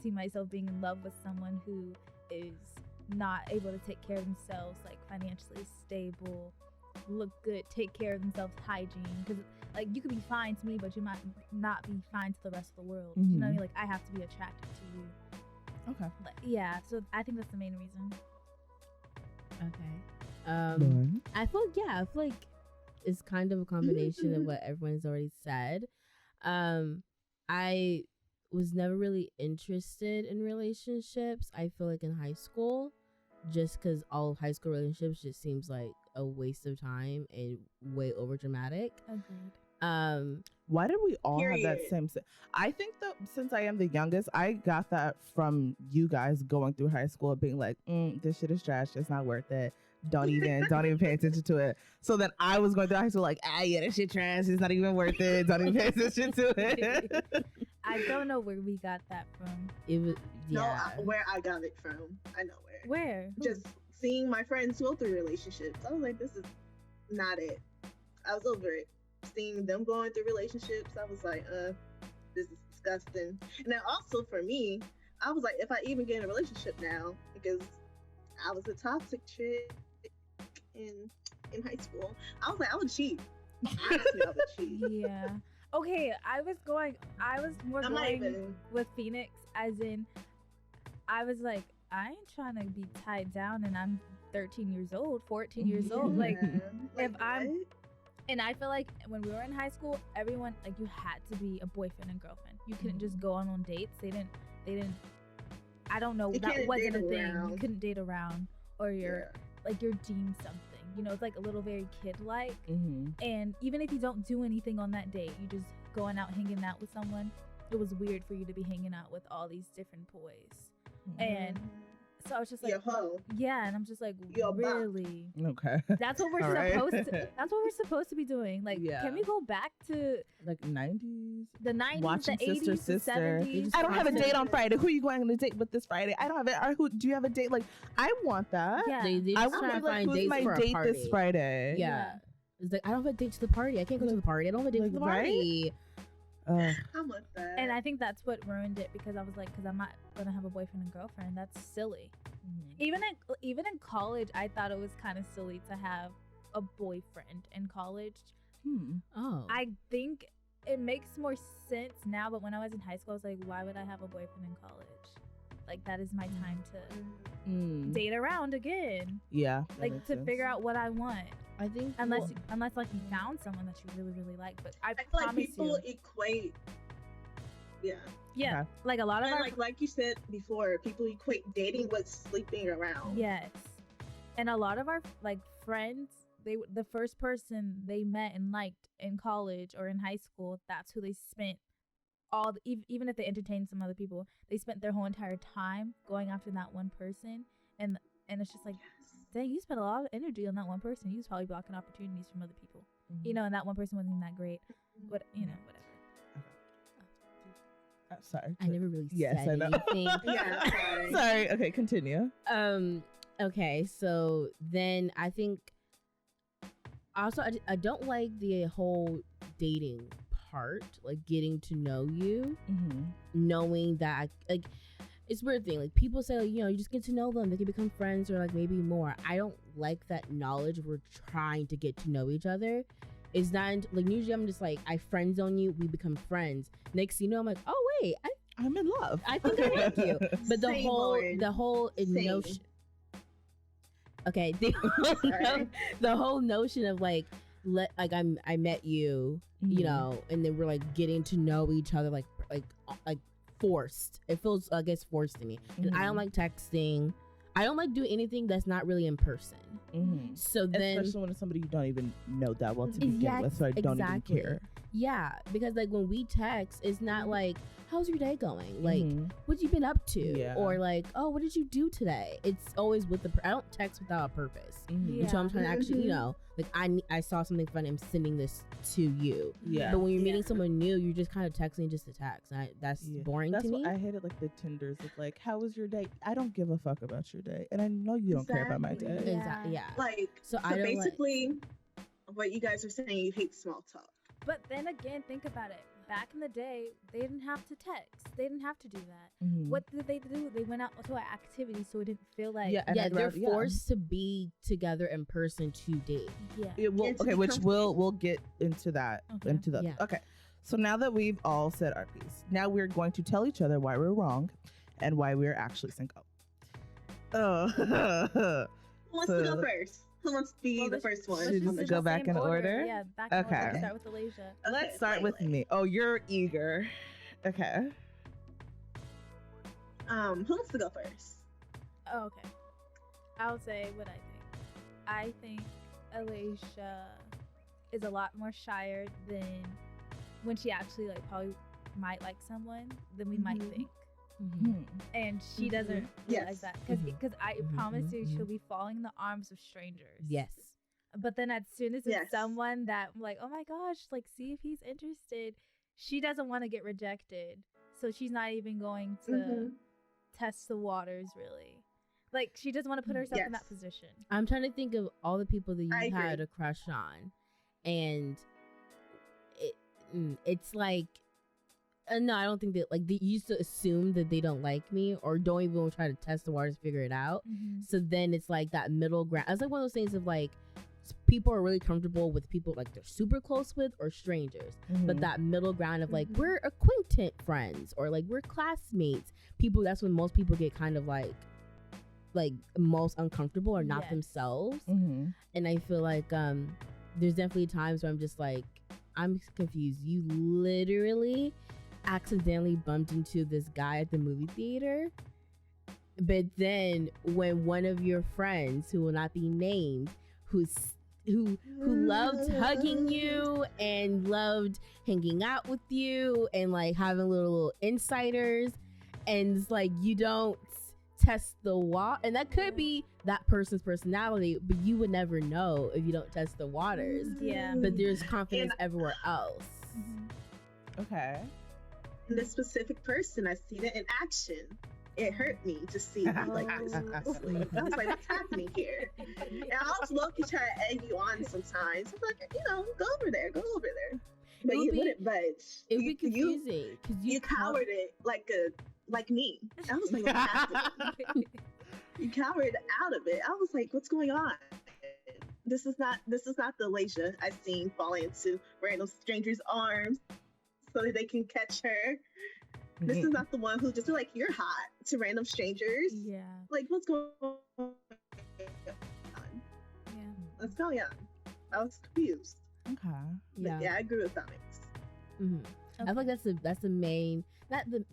see myself being in love with someone who is not able to take care of themselves, like financially stable, look good, take care of themselves, hygiene. Because like you could be fine to me, but you might not be fine to the rest of the world. You know what I Mhm. mean? Like I have to be attracted to you. okay. Like, yeah, so I think that's the main reason. Okay. Lauren? I feel like it's kind of a combination of what everyone's already said. I was never really interested in relationships. I feel like in high school, just because all of high school relationships just seems like a waste of time and way over dramatic. Agreed. Why did we all have that Period. same? I think that since I am the youngest, I got that from you guys going through high school, being like, "This shit is trash. It's not worth it. Don't even pay attention to it." So then I was going through high school like, yeah, this shit trash. It's not even worth it. Don't even pay attention to it. I don't know where we got that from. It was Where I got it from. I know where. Where? Just seeing my friends go through relationships. I was like, this is not it. I was over it. Seeing them going through relationships, I was like, this is disgusting. And then also for me, I was like, if I even get in a relationship now, because I was a toxic chick in high school, I was like, I would cheat. Honestly, I would cheat. Yeah. Okay, I was more I'm not going even. with Phoenix, as in, I was like, I ain't trying to be tied down and I'm 13 years old, 14 years old. Like, Yeah. if I'm- what? and I feel like when we were in high school, everyone, like, you had to be a boyfriend and girlfriend. You couldn't just go on dates. They didn't, I don't know, You that can't wasn't a date thing. You around. couldn't date around, or you're deemed something. You know, it's like a little very kid-like. Mm-hmm. And even if you don't do anything on that date, you just going out hanging out with someone, it was weird for you to be hanging out with all these different boys. And so I was just like, You're a hoe. yeah, and I'm just like, You're a bop. really? Okay. That's what we're All right. supposed to. That's what we're supposed to be doing. Like, Yeah. can we go back to Like 90s. the 90s, Watching the 80s, Sister, the Sister. 70s? I don't have a Constant. date on Friday. Who are you going on a date with this Friday? I don't have it. Who do you have a date? Like, I want that. Yeah. They I just want try to to be like, find who's dates my for a date party. this Friday? Yeah. Yeah. It's like, I don't have a date to the party. I can't go to the party. I don't have a date Like, to the right? party. I'm with that. And I think that's what ruined it, because I was like, because I'm not gonna have a boyfriend and girlfriend. That's silly. Even in college, I thought it was kind of silly to have a boyfriend in college. Oh. I think it makes more sense now, but when I was in high school, I was like, why would I have a boyfriend in college? Like, that is my time to date around again. Yeah. that Like, makes to sense. figure out what I want. I think Unless like you found someone that you really, really like. But I feel like promise people you. equate. Yeah. Yeah. Okay. Like a lot of And our like you said before, people equate dating with sleeping around. Yes. And a lot of our like friends, the first person they met and liked in college or in high school, that's who they spent even if they entertained some other people, they spent their whole entire time going after that one person, and it's just like, dang, you spent a lot of energy on that one person. You was probably blocking opportunities from other people, you know, and that one person wasn't even that great. But whatever. Sorry. I never really Yes, said I know. anything. Yeah, sorry. Sorry. Okay, continue. Okay, so then I think also I don't like the whole dating part, like getting to know you, knowing that like it's a weird thing. Like people say, like, you know, you just get to know them, they can become friends or like maybe more. I don't like that knowledge. We're trying to get to know each other. It's not like usually I'm just like I friend zone you, we become friends. Next thing you know, I'm like, oh wait, I'm in love. I think I like you. But the Same, whole Lauren. Same. notion. Okay, Sorry. the whole notion of like I met you, you know, and then we're like getting to know each other like forced. It feels I guess forced to me. And I don't like texting. I don't like doing anything that's not really in person. So then especially when it's somebody you don't even know that well to begin Yeah, with, so I don't exactly. even care. yeah, because like when we text, it's not like how's your day going? Like what you been up to? Yeah. Or like, oh, what did you do today? It's always with I don't text without a purpose. Mhm. Until I'm trying to actually, you Mhm. know, like I saw something funny, I'm sending this to you. Yeah. But when you're meeting Yeah. someone new, you're just kind of texting just to text. And that's Yeah. boring That's to me. what I hated, like the Tinders of like, how was your day? I don't give a fuck about your day, and I know you don't care about my day. Exactly. Exactly. Yeah. Like, So so, I don't like- basically, what you guys are saying, you hate small talk. But then again, think about it. Back in the day, they didn't have to text. They didn't have to do that. Mhm. What did they do? They went out to an activity, so it didn't feel like Yeah, and Yeah, I'd they're rather- yeah. forced to be together in person to date. yeah. It will, And to okay, be which comfortable. we'll get into that. Okay. Into the Yeah. okay. So now that we've all said our piece, now we're going to tell each other why we're wrong and why we're actually single. Oh, Who wants to So- go first? Who wants to be Well, the let's- first one? let's Should just we do go the back same in order? Yeah, back in order. Okay. Let's start with Alasia. let's Okay, start with Layla. me. Oh, you're eager. Okay. Who wants to go first? Oh, okay. I'll say what I think. I think Alicia is a lot more shyer than when she actually like probably might like someone than we might think. Hmm. And she doesn't realize Yes. that because I Mhm, promise you mhm, she'll be falling in the arms of strangers. Yes. But then as soon as it's Yes. someone that I'm like, oh my gosh, like see if he's interested, she doesn't want to get rejected. So she's not even going to Mhm. test the waters really. Like she doesn't want to put herself in that Yes. position. I'm trying to think of all the people that you I had agree. a crush on, and it's like, no, I don't think that like they used to assume that they don't like me or don't even try to test the waters, figure it out. So then it's like that middle ground. It's like one of those things of like people are really comfortable with people like they're super close with or strangers, but that middle ground of like Mhm. we're acquaintance friends or like we're classmates. People, that's when most people get kind of like most uncomfortable or not Yes. themselves. Hmm. And I feel like there's definitely times where I'm just like, I'm confused. You literally accidentally bumped into this guy at the movie theater, but then when one of your friends who will not be named, who loved hugging you and loved hanging out with you and like having little insiders, and it's like you don't test the water, and that could be that person's personality, but you would never know if you don't test the waters. Yeah. But there's confidence everywhere else. Okay. And this specific person, I seen it in action. It hurt me to see like this. I was like, what's happening here? And I was low-key trying to egg you on sometimes. I'm like, go over there. But would you be- wouldn't budge. It would be You- confusing because You cowered it like me. I was like, what's happening? You cowered out of it. I was like, what's going on? This is not the Alasia I've seen fall into random strangers' arms so that they can catch her. This is not the one who just like, you're hot to random strangers. Yeah. Like, what's going on? Yeah. What's going on? I was confused. Okay. But yeah, I agree with Alex. Mhm. I feel like that's the main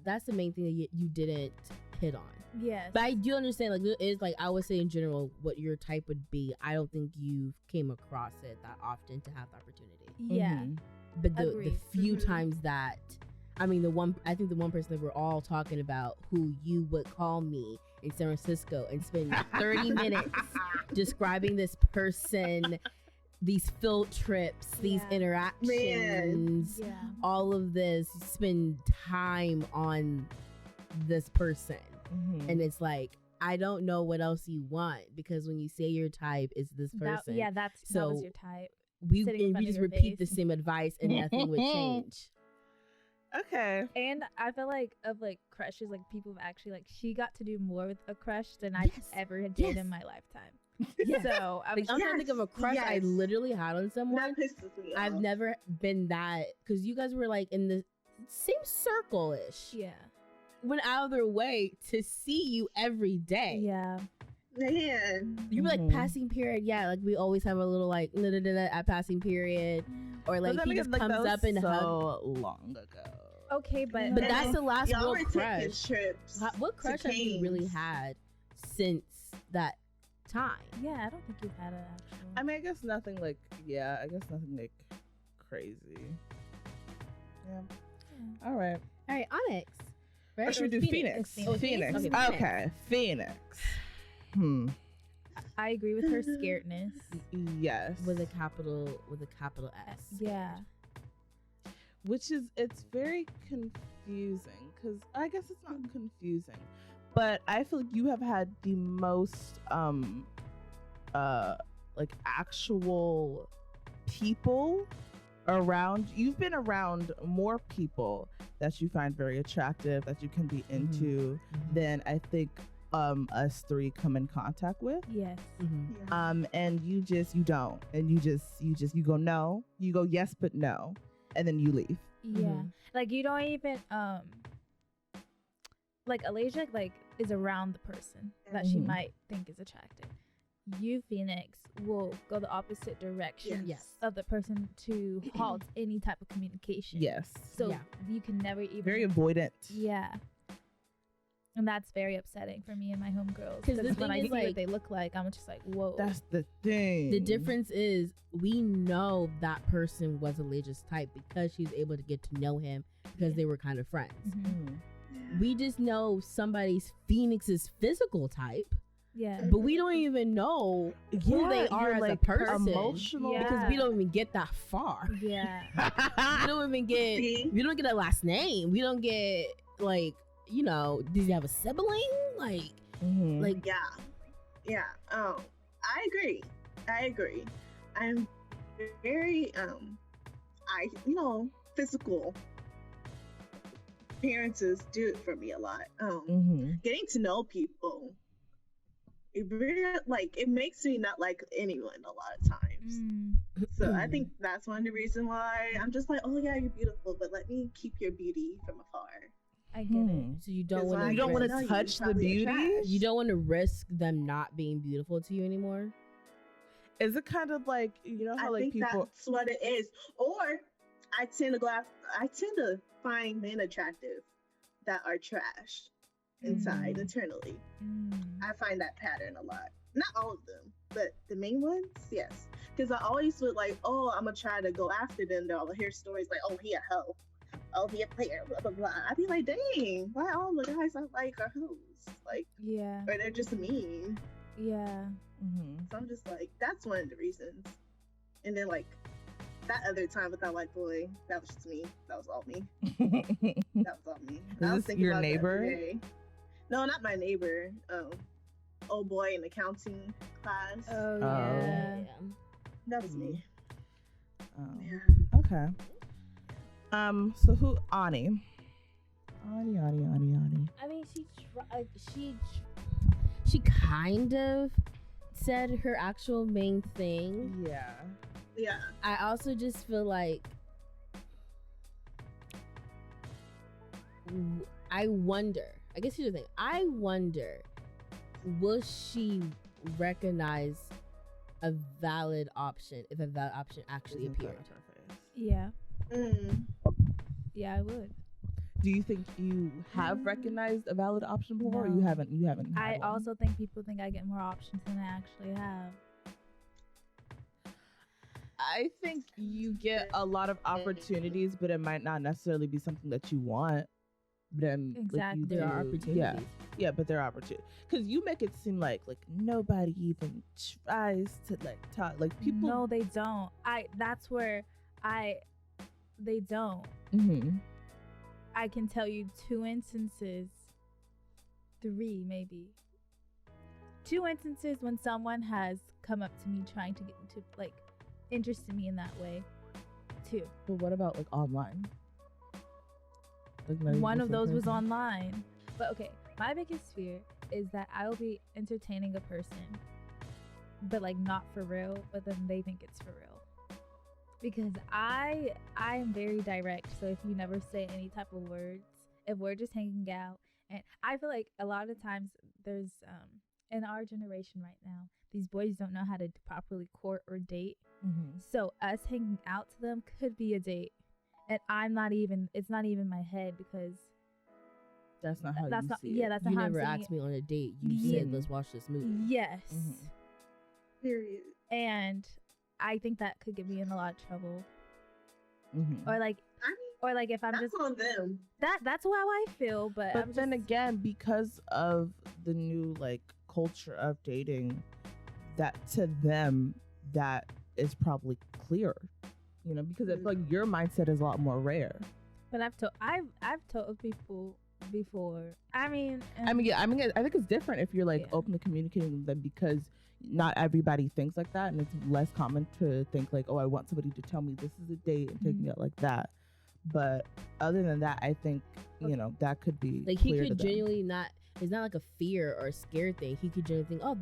that's the main thing that you didn't hit on. Yes. But I do understand, like, it is like I would say in general what your type would be. I don't think you came across it that often to have the opportunity. yeah. Mhm. But the Agreed. few Mhm. times that, I mean, I think the one person that we're all talking about who you would call me in San Francisco and spend 30 minutes describing this person, these field trips, these Yeah. interactions, Yeah. all of this, spend time on this person. Mhm. And it's like, I don't know what else you want, because when you say your type is this person, That was So, your type. we sitting in and front we of just your repeat the face. same advice and nothing would change. Okay. And I feel like of like crushes, like people have actually like she got to do more with a crush than I Yes. ever did Yes. in my lifetime. Yes. So I Like, was I'm trying to think of a crush I yes. literally had on someone. That pisses me I've off. never been that, because you guys were like in the same circle ish. yeah. Went out of their way to see you every day. Yeah. Man. You were like Mhm. passing period, yeah. Like we always have a little like at passing period, or But like then he again, just like, comes that was up and hugs. so long ago. Okay, but But And that's the last y'all real were taking crush. trips. What to crush have you really Cane's. had since that time? yeah, I don't think you've had an actual. I mean, I guess nothing like, I guess nothing like crazy. Yeah. All right. All right, Onyx. Right? Or should we Or do Phoenix? Phoenix? Oh, Phoenix. Phoenix. Okay, Okay, Phoenix. I agree with her scaredness. Yes. With a capital S. Yeah. Which is, it's very confusing, because I guess it's not confusing, but I feel like you have had the most like actual people around. You've been around more people that you find very attractive, that you can be into, than I think us three come in contact with. Yes. Mhm. Yeah. And you don't, and you go no, you go yes but no, and then you leave. Yeah. Mhm. Like you don't even like Alasia like is around the person that she Mhm. might think is attractive. You, Phoenix, will go the opposite direction Yes. of the person to halt any type of communication. Yes. So Yeah. you can never even Very avoidant. Yeah. And that's very upsetting for me and my homegirls. 'Cause the Because when thing I is, see what like- they look like, I'm just like, whoa. That's the thing. The difference is we know that person was Elijah's type because she's able to get to know him because they were kind of friends. Mhm. Mhm. We just know somebody's Phoenix's physical type, Yeah. but we don't even know who they are you're as like a person emotional. Yeah. because we don't even get that far. Yeah. We don't even get. See? We don't get a last name. We don't get like does he have a sibling? Like Mhm. like Yeah. I agree. I'm very physical appearances do it for me a lot. Mhm. Getting to know people, it really it makes me not like anyone a lot of times. Mm. So I think that's one of the reasons why I'm just like, oh yeah, you're beautiful, but let me keep your beauty from afar. I get it. Hmm. so you don't Because want when I You get don't want know to you, touch the probably beauty. trash. you don't want to risk them not being beautiful to you anymore. Is it kind of like how I like think people? that's what it is. Or I tend to find men attractive that are trash inside internally. Mm. I find that pattern a lot. Not all of them, but the main ones, yes. Because I always would I'm gonna try to go after them. They'll hear stories like, oh, he a hoe, oh, he a player, blah blah blah. I'd be like, dang, why all the guys I like are hoes? Yeah. Or they're just mean. Yeah. Mhm. So I'm just like, that's one of the reasons. And then that other time with that white boy, that was just me. That was all me. That was all me. Is I was this thinking your about that neighbor? today. No, not my neighbor. Old boy in accounting class. Oh, Oh. yeah. That was me. Oh. Yeah. Okay. So who? Ani. Ani. I mean, she kind of said her actual main thing. Yeah. Yeah. I also just feel like I wonder. I guess here's the thing. I wonder, will she recognize a valid option if a valid option actually Isn't that appeared? her face? Yeah. Mm. Yeah, I would. Do you think you have recognized a valid option before, or you No. haven't? You haven't. I had one? also think people think I get more options than I actually have. I think you get a lot of opportunities, but it might not necessarily be something that you want. But then, Exactly. There are do- opportunities. Yeah, but there are opportunities because you make it seem like nobody even tries to talk. Like people. No, they don't. That's where they don't. Mhm. I can tell you 2 instances, 3 maybe. 2 instances when someone has come up to me trying to get into interested me in that way. 2. But what about online? Not even One of in those was person? online. But okay, my biggest fear is that I will be entertaining a person, but not for real, but then they think it's for real. Because I am very direct, so if you never say any type of words, if we're just hanging out, and I feel like a lot of times there's in our generation right now, these boys don't know how to properly court or date. Mhm. So us hanging out to them could be a date. And it's not even my head because That's not how that's you not, see yeah, it. that's You not how never I'm seeing asked me on a date. You Yeah. said, let's watch this movie. it. Yes. Mhm. Period. And I think that could get me in a lot of trouble. Mhm. Or I mean, if I'm that's just on them. that's how I feel, but But I'm then just, again, because of the new culture of dating, that to them that is probably clearer. Because I feel like your mindset is a lot more rare. but I've told people before. I think it's different if you're Yeah. openly communicating with them because not everybody thinks like that, and it's less common to think oh, I want somebody to tell me this is a date and take me out like that. But other than that, I think that could be He clear to could them. genuinely not. It's not like a fear or a scare thing. He could genuinely think, oh,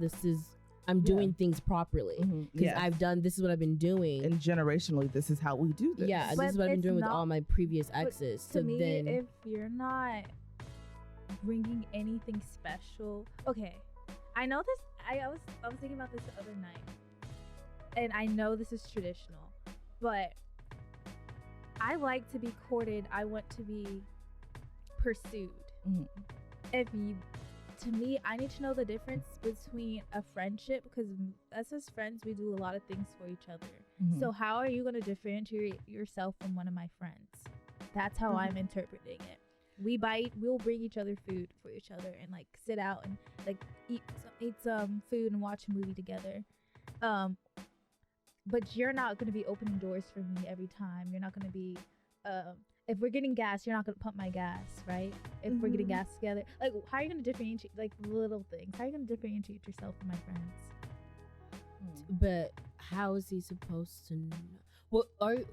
I'm doing things properly Mhm. because Yes. this is what I've been doing. And generationally, this is how we do this. Yeah, But this is what I've been it's doing with not- all my previous but exes. to So me, then, if you're not bringing anything special, okay. I know this. I was thinking about this the other night, and I know this is traditional, but I like to be courted. I want to be pursued. Mhm. if you, to me, I need to know the difference between a friendship, because us as friends, we do a lot of things for each other. Mhm. So how are you going to differentiate yourself from one of my friends? That's how I'm interpreting it. We'll bring each other food for each other and like sit out and like eat some food and watch a movie together. But you're not going to be opening doors for me every time. You're not going to be if we're getting gas, you're not going to pump my gas, right? If we're getting gas together, like how are you going to differentiate, like little things? How are you going to differentiate yourself from my friends? But how is he supposed to know? Well,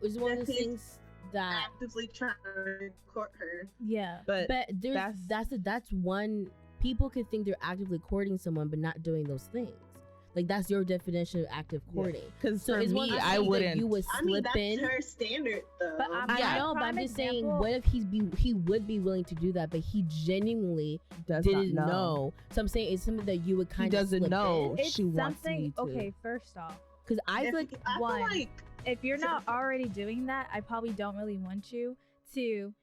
is one of the If he's things that actively trying to court her. Yeah. But that's one. People could think they're actively courting someone, but not doing those things. Like that's your definition of active courting. because So for it's one me, of the I things that wouldn't. you would I mean, slip that's in. her standard, though. But I know, but I'm prime just saying, example- what if he would be willing to do that, but he genuinely does didn't not know. So I'm saying it's something that you would He kind of doesn't know. It's She wants something. me to. Okay, first off, because I If- feel like I one, feel like if you're not Sure. already doing that, I probably don't really want you to.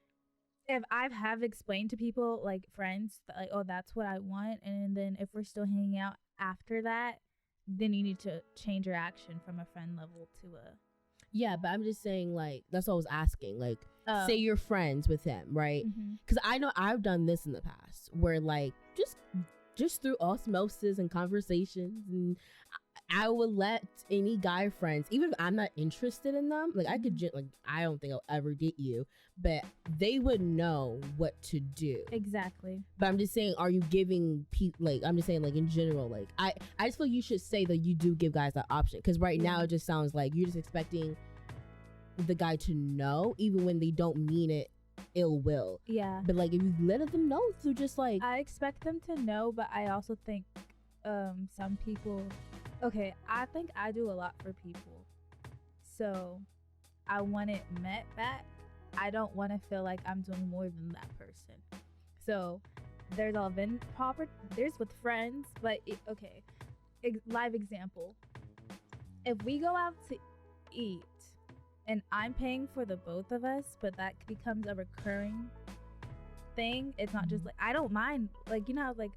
If I have explained to people, like friends, that like, oh, that's what I want, and then if we're still hanging out after that, then you need to change your action from a friend level to a. yeah, but I'm just saying like that's what I was asking. Like, Oh. say you're friends with him, right? Mhm. Because I know I've done this in the past, where like just through osmosis and conversations, and I would let any guy friends, even if I'm not interested in them, like I could like I don't think I'll ever date you, but they would know what to do. Exactly. But I'm just saying, are you giving people like I'm just saying like in general, like I just feel you should say that you do give guys that option, because right now Yeah. it just sounds like you're just expecting the guy to know, even when they don't mean it ill will. Yeah. But like if you let them know through just like I expect them to know, but I also think some people. Okay, I think I do a lot for people, so I want it met back. I don't want to feel like I'm doing more than that person. So there's all been proper. There's with friends, but okay. Live example. If we go out to eat, and I'm paying for the both of us, but that becomes a recurring thing. It's not just like I don't mind. Like you know, how, like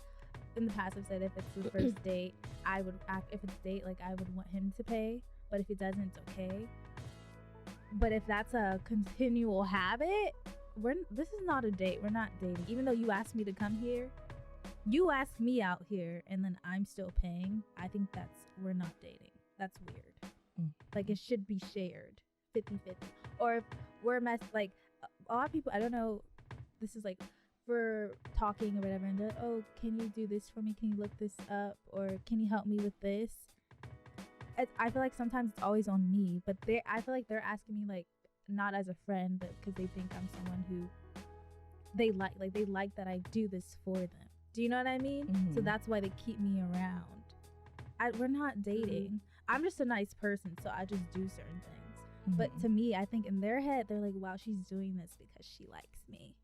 in the past I've said if it's the first date, I would act. If it's a date, like I would want him to pay. But if it doesn't, it's okay. But if that's a continual habit, this is not a date. We're not dating. Even though you asked me to come here, you asked me out here, and then I'm still paying. I think we're not dating. That's weird. Like it should be shared 50-50. Or if we're like a lot of people, I don't know, this is like we're talking or whatever, and they're like, oh, can you do this for me? Can you look this up? Or can you help me with this? I feel like sometimes it's always on me, but I feel like they're asking me like not as a friend, but because they think I'm someone who they like that I do this for them. Do you know what I mean? So Mhm. that's why they keep me around. We're not dating. I'm just a nice person, so I just do certain things. But to me, I think in their head, they're like, wow, she's doing this because she likes me.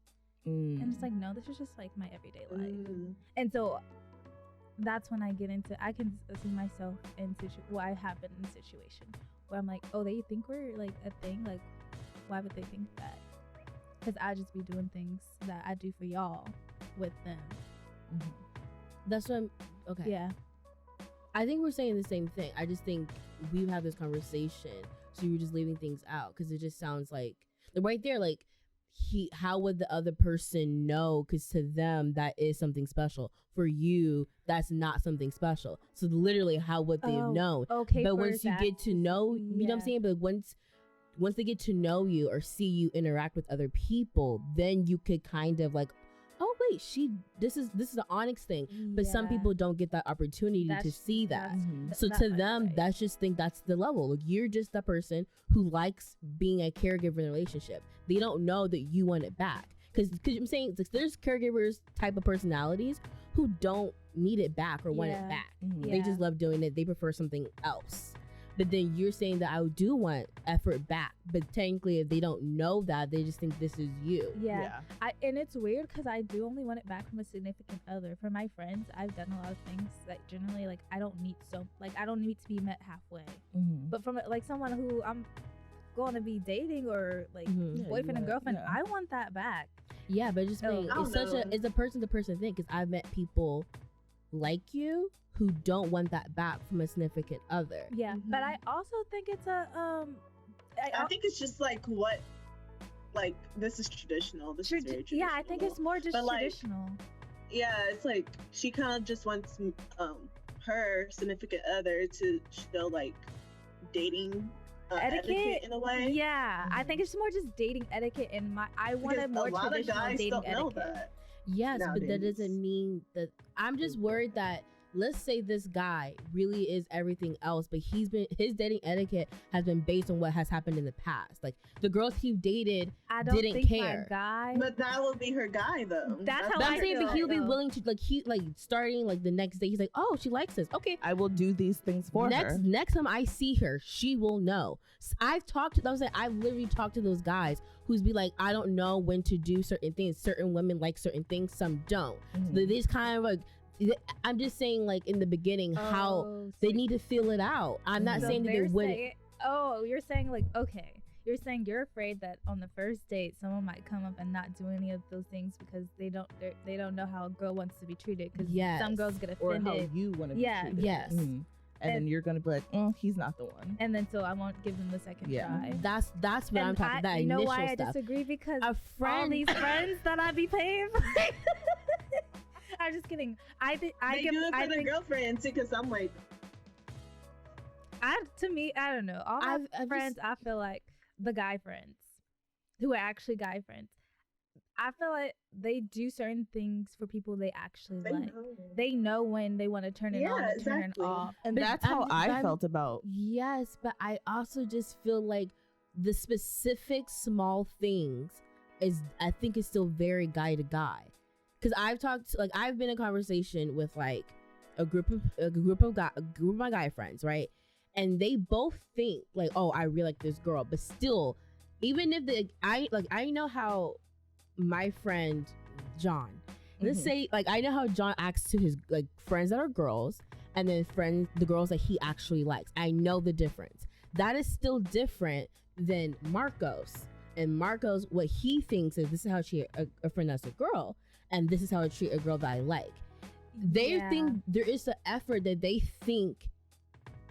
And it's like, no, this is just like my everyday life. And so that's when I can see myself in I have been in a situation where I'm like, oh, they think we're like a thing. Like, why would they think that? Because I just be doing things that I do for y'all with them. that's what I'm okay. Yeah. I think we're saying the same thing. I just think we've had this conversation, so you're just leaving things out because it just sounds like right there, like how would the other person know? Because to them that is something special. For you, that's not something special. So literally, how would they have known? Okay. But once you get to know, you know what I'm yeah. saying. But once they get to know you or see you interact with other people, then you could kind of like, oh wait, this is the Onyx thing. But some Yeah. people don't get that opportunity to That's- see that. Mhm. So that to might be them, right. that's just think that's the level. Like you're just the person who likes being a caregiver in a relationship. They don't know that you want it back. Because I'm saying like, there's caregivers type of personalities who don't need it back or want it Yeah. back. Mhm. They just love doing it. They prefer something else. But then you're saying that I do want effort back. But technically, if they don't know that, they just think this is you. Yeah. And it's weird because I do only want it back from a significant other. For my friends, I've done a lot of things that generally like I don't need to be met halfway. Mhm. But from like someone who I'm going to be dating or like Mhm. Yeah, boyfriend and yeah, girlfriend, yeah. I want that back. Yeah, but just Oh, saying, I it's don't such know. it's a person to person thing because I've met people like you who don't want that back from a significant other. Yeah, but Mhm. I also think it's a I think it's just like what, like this is traditional. This is very traditional. yeah, I think it's more just But, like, traditional. Yeah, it's like she kind of just wants her significant other to show like dating etiquette in a way. Yeah, I think it's more just dating etiquette, and I want Because a more a lot of traditional guys dating don't know etiquette. that. Yes, but that Nowadays. doesn't mean that. I'm just worried that, let's say this guy really is everything else, but his dating etiquette has been based on what has happened in the past. Like the girls he dated I don't didn't think care. my guy. But that will be her guy though. That's how But I I'm saying, feel but he'll be though. willing to like starting like the next day. He's like, oh, she likes this. Okay, I will do these things for her. next time I see her, she will know. I've literally talked to those guys who's be like, I don't know when to do certain things. Certain women like certain things, some don't. Mhm. So these kind of like, I'm just saying, like in the beginning, how Oh, they so- need to feel it out. I'm not So saying that they they're wouldn't. you're saying like, okay, you're saying you're afraid that on the first date someone might come up and not do any of those things because they don't know how a girl wants to be treated, because Yes. some girls get Or how offended, you want to Yeah. be treated. Yes. Mhm. And then you're gonna be like, he's not the one. and then so I won't give them the second Yeah. try. That's what I'm And talking. That you know initial why I stuff. disagree? Because A all friend. these friends that I be paying. I'm just kidding. I They do it for their girlfriends because I'm like, to me, I don't know. All my I've friends, I feel like the guy friends, who are actually guy friends, I feel like they do certain things for people they actually they like. know. They know when they want to turn it Yeah, on and turn it exactly. off. And But that's how I I'm- felt about. Yes, but I also just feel like the specific small things I think is still very guy to guy. Cause I've been in conversation with like a group of my guy friends, right? And they both think like, oh, I really like this girl, but still, even if I know how my friend John, let's Mhm. say like I know how John acts to his like friends that are girls, and then the girls that he actually likes. I know the difference. That is still different than Marcos. And Marcos, what he thinks is this is how I treat a friend that's a girl, and this is how I treat a girl that I like. They Yeah. think there is an effort that they think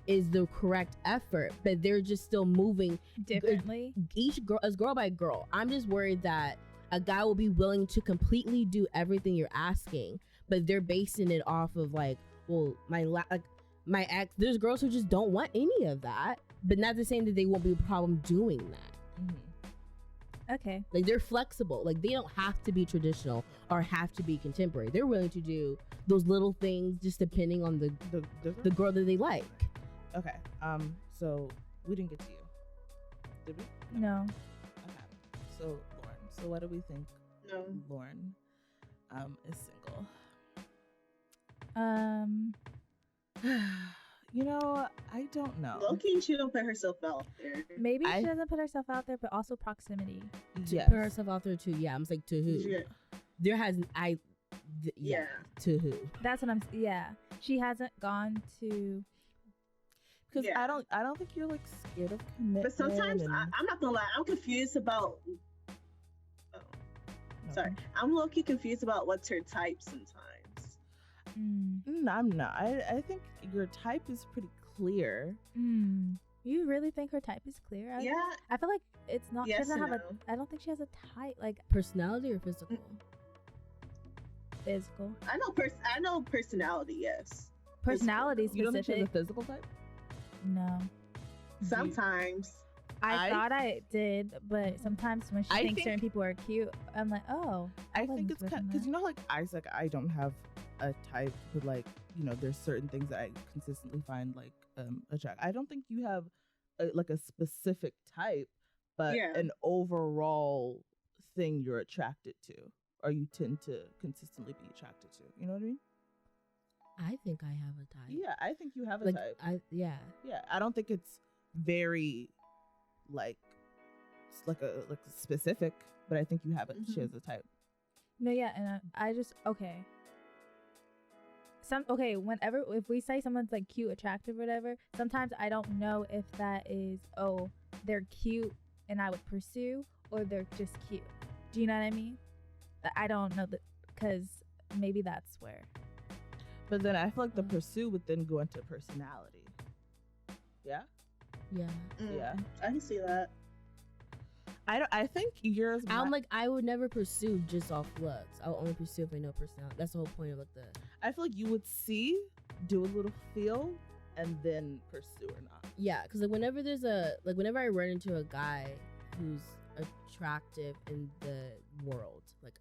is the correct effort, but they're just still moving differently. each girl as girl by girl. I'm just worried that a guy will be willing to completely do everything you're asking, but they're basing it off of like, well, my ex. There's girls who just don't want any of that, but not to say that they won't be a problem doing that. Mhm. Okay. Like they're flexible. Like they don't have to be traditional or have to be contemporary. They're willing to do those little things just depending on the girl that they like. Okay. So we didn't get to you, did we? No. Okay. So Lauren. So what do we think? No. Lauren, is single. You know, I don't know. Low-key, she don't put herself out there. Maybe I- she doesn't put herself out there, but also proximity. Yes. Put herself out there too. Yeah, I'm like to who? Yeah. There has Yeah. to who? That's what I'm. Yeah. She hasn't gone to. Because Yeah. I don't think you're like scared of commitment. But sometimes and- I'm not gonna lie, I'm confused about. Oh, no. sorry, I'm low-key confused about what's her type sometimes. I'm not. I think your type is pretty clear. You really think her type is clear? Yeah, I feel like it's not. Yes she doesn't and have no. I don't think she has a type, like Personality or physical? physical I know personality. Yes, personality You don't think she has a specific. physical type? No. sometimes. I I- thought I did, but sometimes when she I thinks think- certain people are cute, I'm like, oh. I wasn't think it's expecting because that. you know, like Isaac, I don't have a type, but like there's certain things that I consistently find like attractive. I don't think you have like a specific type, but Yeah. an overall thing you're attracted to, or you tend to consistently be attracted to. You know what I mean? I think I have a type. Yeah, I think you have a Like type. yeah. Yeah, I don't think it's very like specific, but I think you have it. She Mhm. has a type. No, yeah, and I just okay. Whenever if we say someone's like cute, attractive, whatever, sometimes I don't know if that is they're cute and I would pursue, or they're just cute. Do you know what I mean? I don't know that, because maybe that's where. But then I feel like the pursuit would then go into personality. Yeah? Yeah. Yeah. I can see that. I think yours. I'm like, I would never pursue just off looks. I'll only pursue if I know personality. That's the whole point of like the. I feel like you would see, do a little feel, and then pursue or not. Yeah, because like whenever I run into a guy who's attractive in the world, like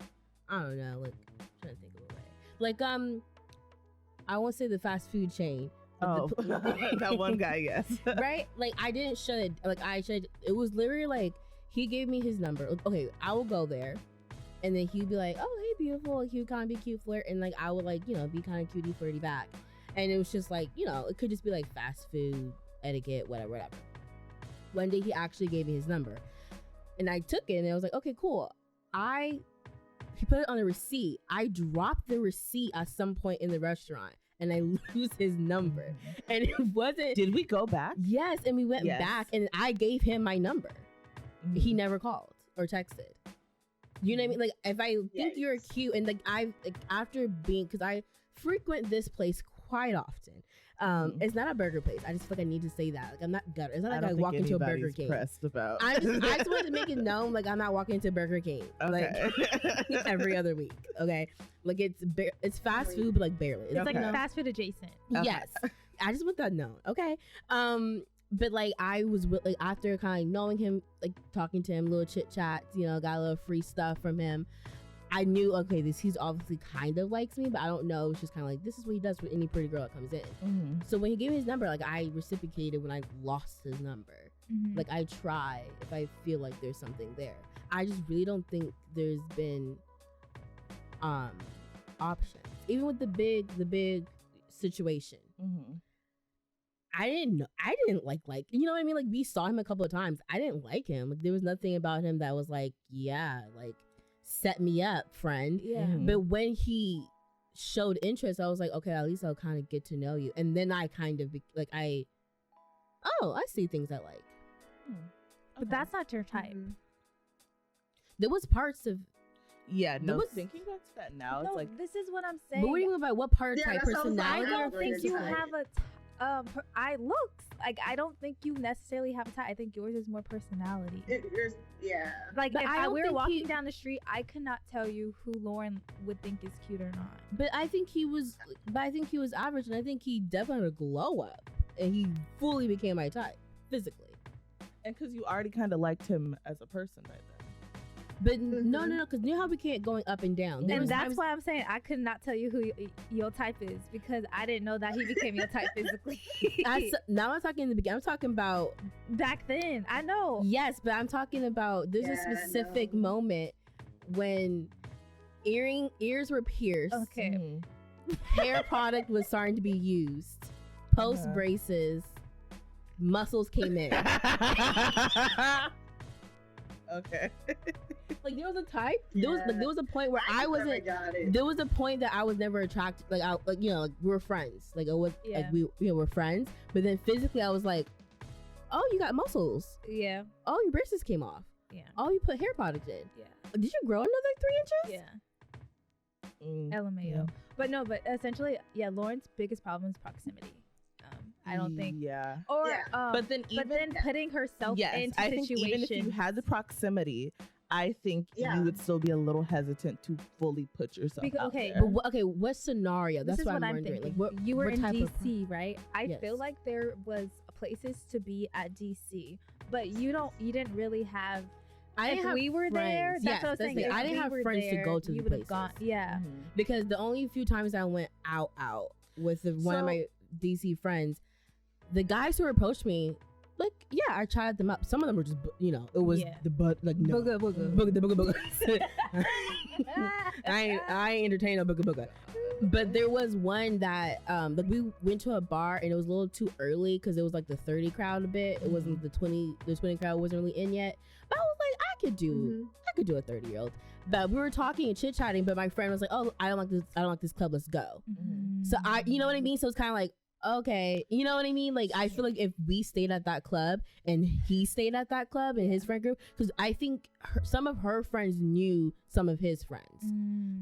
I don't know, like I'm trying to think of a way. Like I won't say the fast food chain. Oh, that one guy, yes. Right? Like I didn't should. Like I should. It was literally like he gave me his number. Okay, I will go there, and then he'd be like, "Oh, hey, beautiful." Like, he would kind of be cute flirt, and like I would like be kind of cutie flirty back, and it was just like it could just be like fast food etiquette, whatever. One day he actually gave me his number, and I took it, and I was like, "Okay, cool." He put it on a receipt. I dropped the receipt at some point in the restaurant, and I lose his number, and it wasn't. Did we go back? Yes, and we went back, and I gave him my number. Mm-hmm. He never called or texted. You know what I mean? Like if I think you're cute, and after being, because I frequent this place quite often. It's not a burger place. I just feel like I need to say that. Like I'm not gutter. It's not like I walk into a Burger King. Pressed about. I just wanted to make it known, like I'm not walking into Burger King like every other week. Okay, like it's fast food, but like barely. It's like fast food adjacent. Okay. Yes, I just want that known. Okay, but like I was like after kind of knowing him, like talking to him, little chit chats, got a little free stuff from him. I knew, okay, he's obviously kind of likes me, but I don't know. It's just kind of like, this is what he does for any pretty girl that comes in. Mm-hmm. So when he gave me his number, like I reciprocated when I lost his number. Mm-hmm. Like I try if I feel like there's something there. I just really don't think there's been options. Even with the big situation. Mm-hmm. I didn't like you know what I mean? Like we saw him a couple of times. I didn't like him. Like there was nothing about him that was like, yeah, like set me up, friend. Yeah. Mm-hmm. But when he showed interest, I was like, okay, at least I'll kind of get to know you. And then I kind of I see things I like. But that's not your type. Mm-hmm. There was parts of thinking back to that now, No, it's like, this is what I'm saying. but what do you mean by what part type? that's what I was like, I Personality? don't or think you physical? have I looks. Like I don't think you necessarily have a type. I think yours is more personality. Like But if I don't we were think walking down the street, I could not tell you who Lauren would think is cute or not. But I think he was average, and I think he definitely had a glow up, and he fully became my type physically. and because you already kind of liked him as a person by then. But no, because you know how we can't going up and down. There And was that's times- why I'm saying I could not tell you who your type is, because I didn't know that he became your type physically. now I'm talking in the beginning. I'm talking about Back then, I know. yes, but I'm talking about there's a specific moment when ears were pierced. Okay. Hair product was starting to be used. Post braces, muscles came in. Okay. Like there was a type. There was a point where I wasn't. There was a point that I was never attracted. Like we were friends. Like it was like we were friends. But then physically, I was like, oh, you got muscles. Yeah. Oh, your braces came off. Yeah. Oh, you put hair product in. Yeah. Did you grow another 3 inches? Yeah. LMAO. But no, but essentially, Lauren's biggest problem is proximity. I don't think. Yeah. Or but then putting herself into I think situations. even if you had the proximity, I think you would still be a little hesitant to fully put yourself out there. But what scenario? That's this is what what I'm I'm wondering. thinking. Like, you were what in type of- DC, right? I Yes. feel like there was places to be at DC, but you didn't really have. I didn't if have we were there, friends. that's Yes, what I was that's saying. it. If I didn't we have were friends to there, go to the you would have places. gone. Yeah. Because the only few times I went out with one of my DC friends, the guys who approached me, like, I tried them up. Some of them were just, it was the butt, like, no. Booga. I ain't entertain no booga. But there was one that, like, we went to a bar and it was a little too early because it was like the 30 crowd a bit. It wasn't the 20 crowd wasn't really in yet. But I was like, I could do a 30-year-old. But we were talking and chit-chatting, but my friend was like, oh, I don't like this club, let's go. Mm-hmm. So you know what I mean? So it's kind of like, okay, you know what I mean? Like, I feel like if we stayed at that club and he stayed at that club and his friend group, because I think some of her friends knew some of his friends,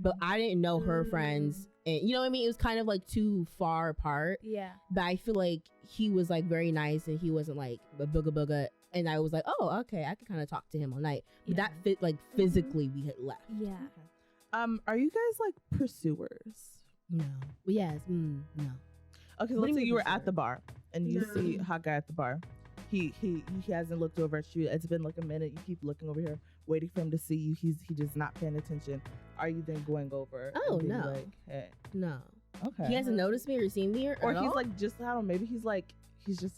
but I didn't know her friends, and you know what I mean? It was kind of like too far apart. Yeah. But I feel like he was like very nice and he wasn't like a booga booga, and I was like, oh, okay, I could kind of talk to him all night. But Yeah. that fit like physically we had left. Yeah. Are you guys like pursuers? No. Yes. No. Okay, so What do let's you say mean you were pursuer? at the bar and you No. see a hot guy at the bar. He hasn't looked over at you. It's been like a minute. You keep looking over here, waiting for him to see you. He does not paying attention. Are you then going over? Oh, and being no. Like, hey, No. okay. He hasn't noticed me or seen me or at he's all? like just I don't know. Maybe he's just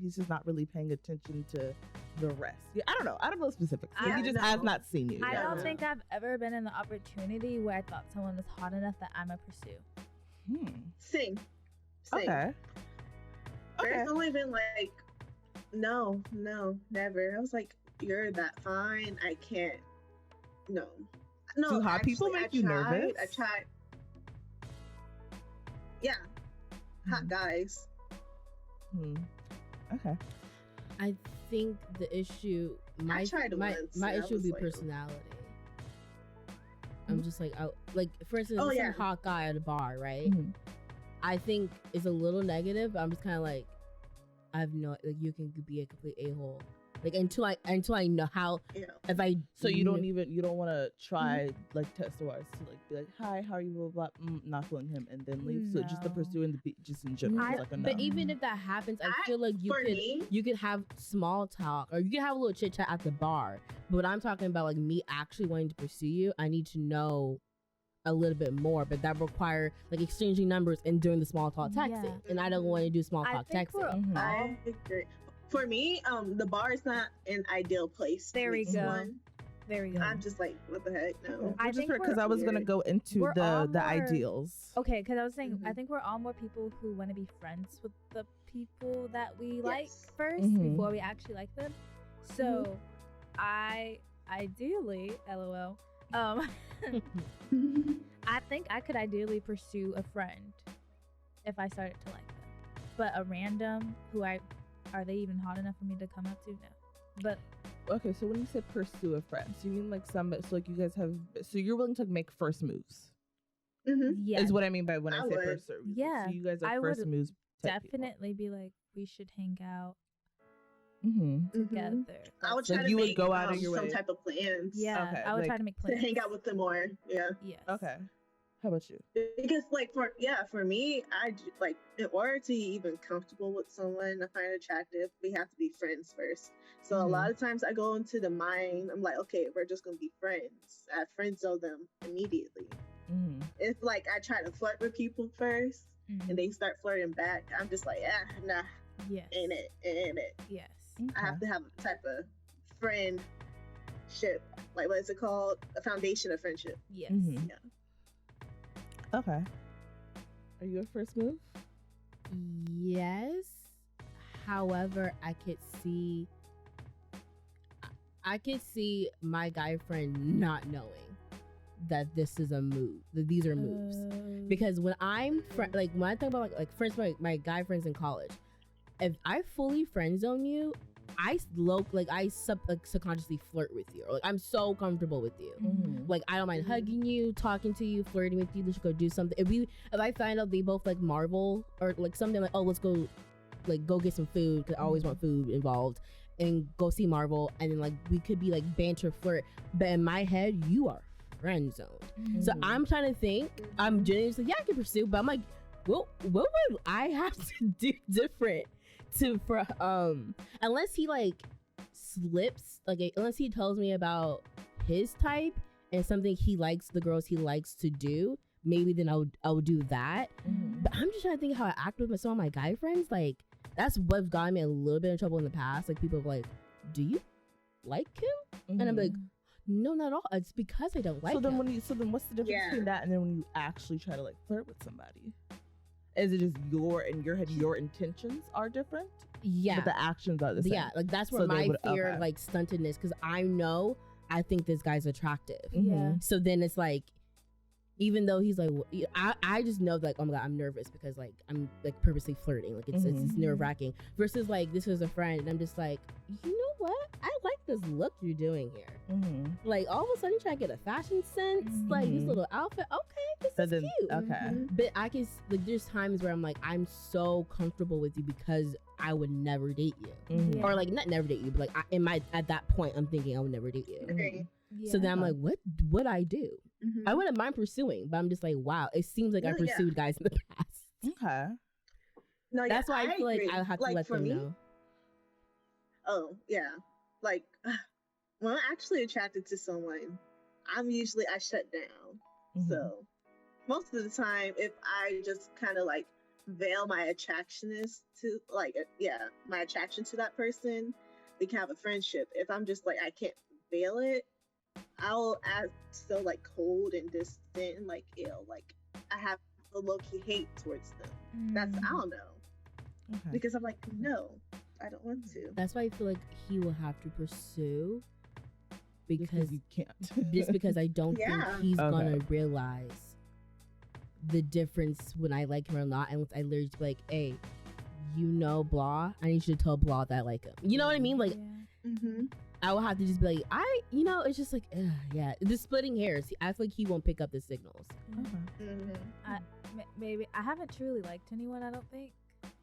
he's just not really paying attention to the rest. Yeah, I don't know specifics. I he just don't has know. not seen you. I yet. don't Yeah. think I've ever been in the opportunity where I thought someone was hot enough that I'm a pursue. Same. Okay. Okay. There's only been like, no, never. I was like, you're that fine. I can't. No. Do hot people make you nervous? I tried. Yeah. Hot guys. Okay. I think the issue, my tried it once, my and I issue would was be like, personality. I'm just like, like for instance, Oh, some yeah. hot guy at a bar, right? Mhm. I think it's a little negative. But I'm just kind of like, I have no, like you can be a complete a-hole. Like until I know how, Yeah. if I So you don't kn- want to try like test wise to like be like, hi, how are you? Blah, blah, blah, not feeling him, and then leave. So just the No. pursuing the beat, just in general, I- is like a no. but even if that happens, I I- feel like For me, you could have small talk or you could have a little chit chat at the bar. But what I'm talking about, like me actually wanting to pursue you, I need to know a little bit more. But that require like exchanging numbers and doing the small talk texting, Yeah. and I don't want to do small I talk think we're texting. Mhm. I agree. For me, the bar is not an ideal place. There we with go. someone. There we go. I'm just like, what the heck? No. I Just think because we're- I was gonna go into we're all the more- ideals. Okay, because I was saying, I Mhm. think we're all more people who want to be friends with the people that we like Yes. first Mhm. before we actually like them. So, I ideally, lol, I think I could ideally pursue a friend if I started to like them. But a random are they even hot enough for me to come up to? No. But Okay, so when you say pursue a friend, so you mean like so like you guys have, so you're willing to make first moves, Mhm. yeah, is what I mean by when I, I say would. pursue. Yeah, So you guys are I first would moves. type people. definitely be like, we should hang out Mhm. together. I would So try to you would make go out of your some way. type of plans. Yeah, Okay, I would like- try to make To plans. hang out with them more. Yeah. Yes. Okay. How about you? Because like for me, like in order to be even comfortable with someone I find attractive, we have to be friends first. So Mhm. a lot of times I go into the mind, I'm like, okay, we're just gonna be friends. I friend zone them immediately. Mm-hmm. If like I try to flirt with people first Mhm. and they start flirting back, I'm just like, nah, Yes. ain't it. Yes. I have to have a type of friendship, like what is it called? A foundation of friendship. Yes. Mhm. Yeah. Okay. Are you a first move? Yes. However, I could see my guy friend not knowing that this is a move, that these are moves. Because when I'm when I talk about like friends, my guy friends in college, if I fully friend zone you, I subconsciously flirt with you, or like I'm so comfortable with you. Mm-hmm. Like I don't mind Mhm. hugging you, talking to you, flirting with you. Let's go do something. If I find out they both like Marvel or like something like, oh, let's go get some food, because I always want food involved, and go see Marvel, and then like we could be like banter, flirt. But in my head, you are friend zoned. So Mhm. I'm trying to think. I'm genuinely like, yeah, I can pursue, but I'm like, well, what would I have to do different unless he like slips, like unless he tells me about his type and something he likes, the girls he likes to do, maybe then I would do that. Mhm. But I'm just trying to think how I act with some of my guy friends. Like that's what's gotten me a little bit in trouble in the past. Like people are like, do you like him? And I'm Mhm. like, no, not at all. It's because I don't like so then him. what's the difference Yeah. between that and then when you actually try to like flirt with somebody? Is it just in your head your intentions are different, Yeah. but the actions are the same? Yeah, like that's where So they my would- fear, okay. like stuntedness, because I know I think this guy's attractive. Mhm. Yeah. So then it's like, even though he's like, I just know like, oh my god, I'm nervous because like I'm like purposely flirting, like it's nerve wracking. Versus like this was a friend, and I'm just like, you know what? I like this look you're doing here. Like all of a sudden you try to get a fashion sense, like this little outfit. Okay, this is cute. Okay, but I can like there's times where I'm like, I'm so comfortable with you because I would never date you, or like not never date you, but like at that point I'm thinking I would never date you. Yeah. So then I'm like, what would I do? I wouldn't mind pursuing, but I'm just like, wow, it seems like I pursued guys in the past. Okay. No, That's why I feel like agree. I have to Like, let for them me, know. Oh, yeah. Like, when I'm actually attracted to someone, I shut down. So, most of the time, if I just kind of like veil my attractionness to, like, my attraction to that person, we can have a friendship. If I'm just like, I can't veil it, I'll act so like cold and distant and like ill. Like, I have a low-key hate towards them. That's, I don't know. Okay. Because I'm like, no, I don't want to. That's why I feel like he will have to pursue because you can't. just because I don't think he's Okay. gonna realize the difference when I like him or not, and I literally just be like, hey, you know, blah, I need you to tell blah that I like him. You know what I mean? Like, I will have to just be like, it's just like, yeah, the splitting hairs. I feel like he won't pick up the signals. Maybe I haven't truly liked anyone. I don't think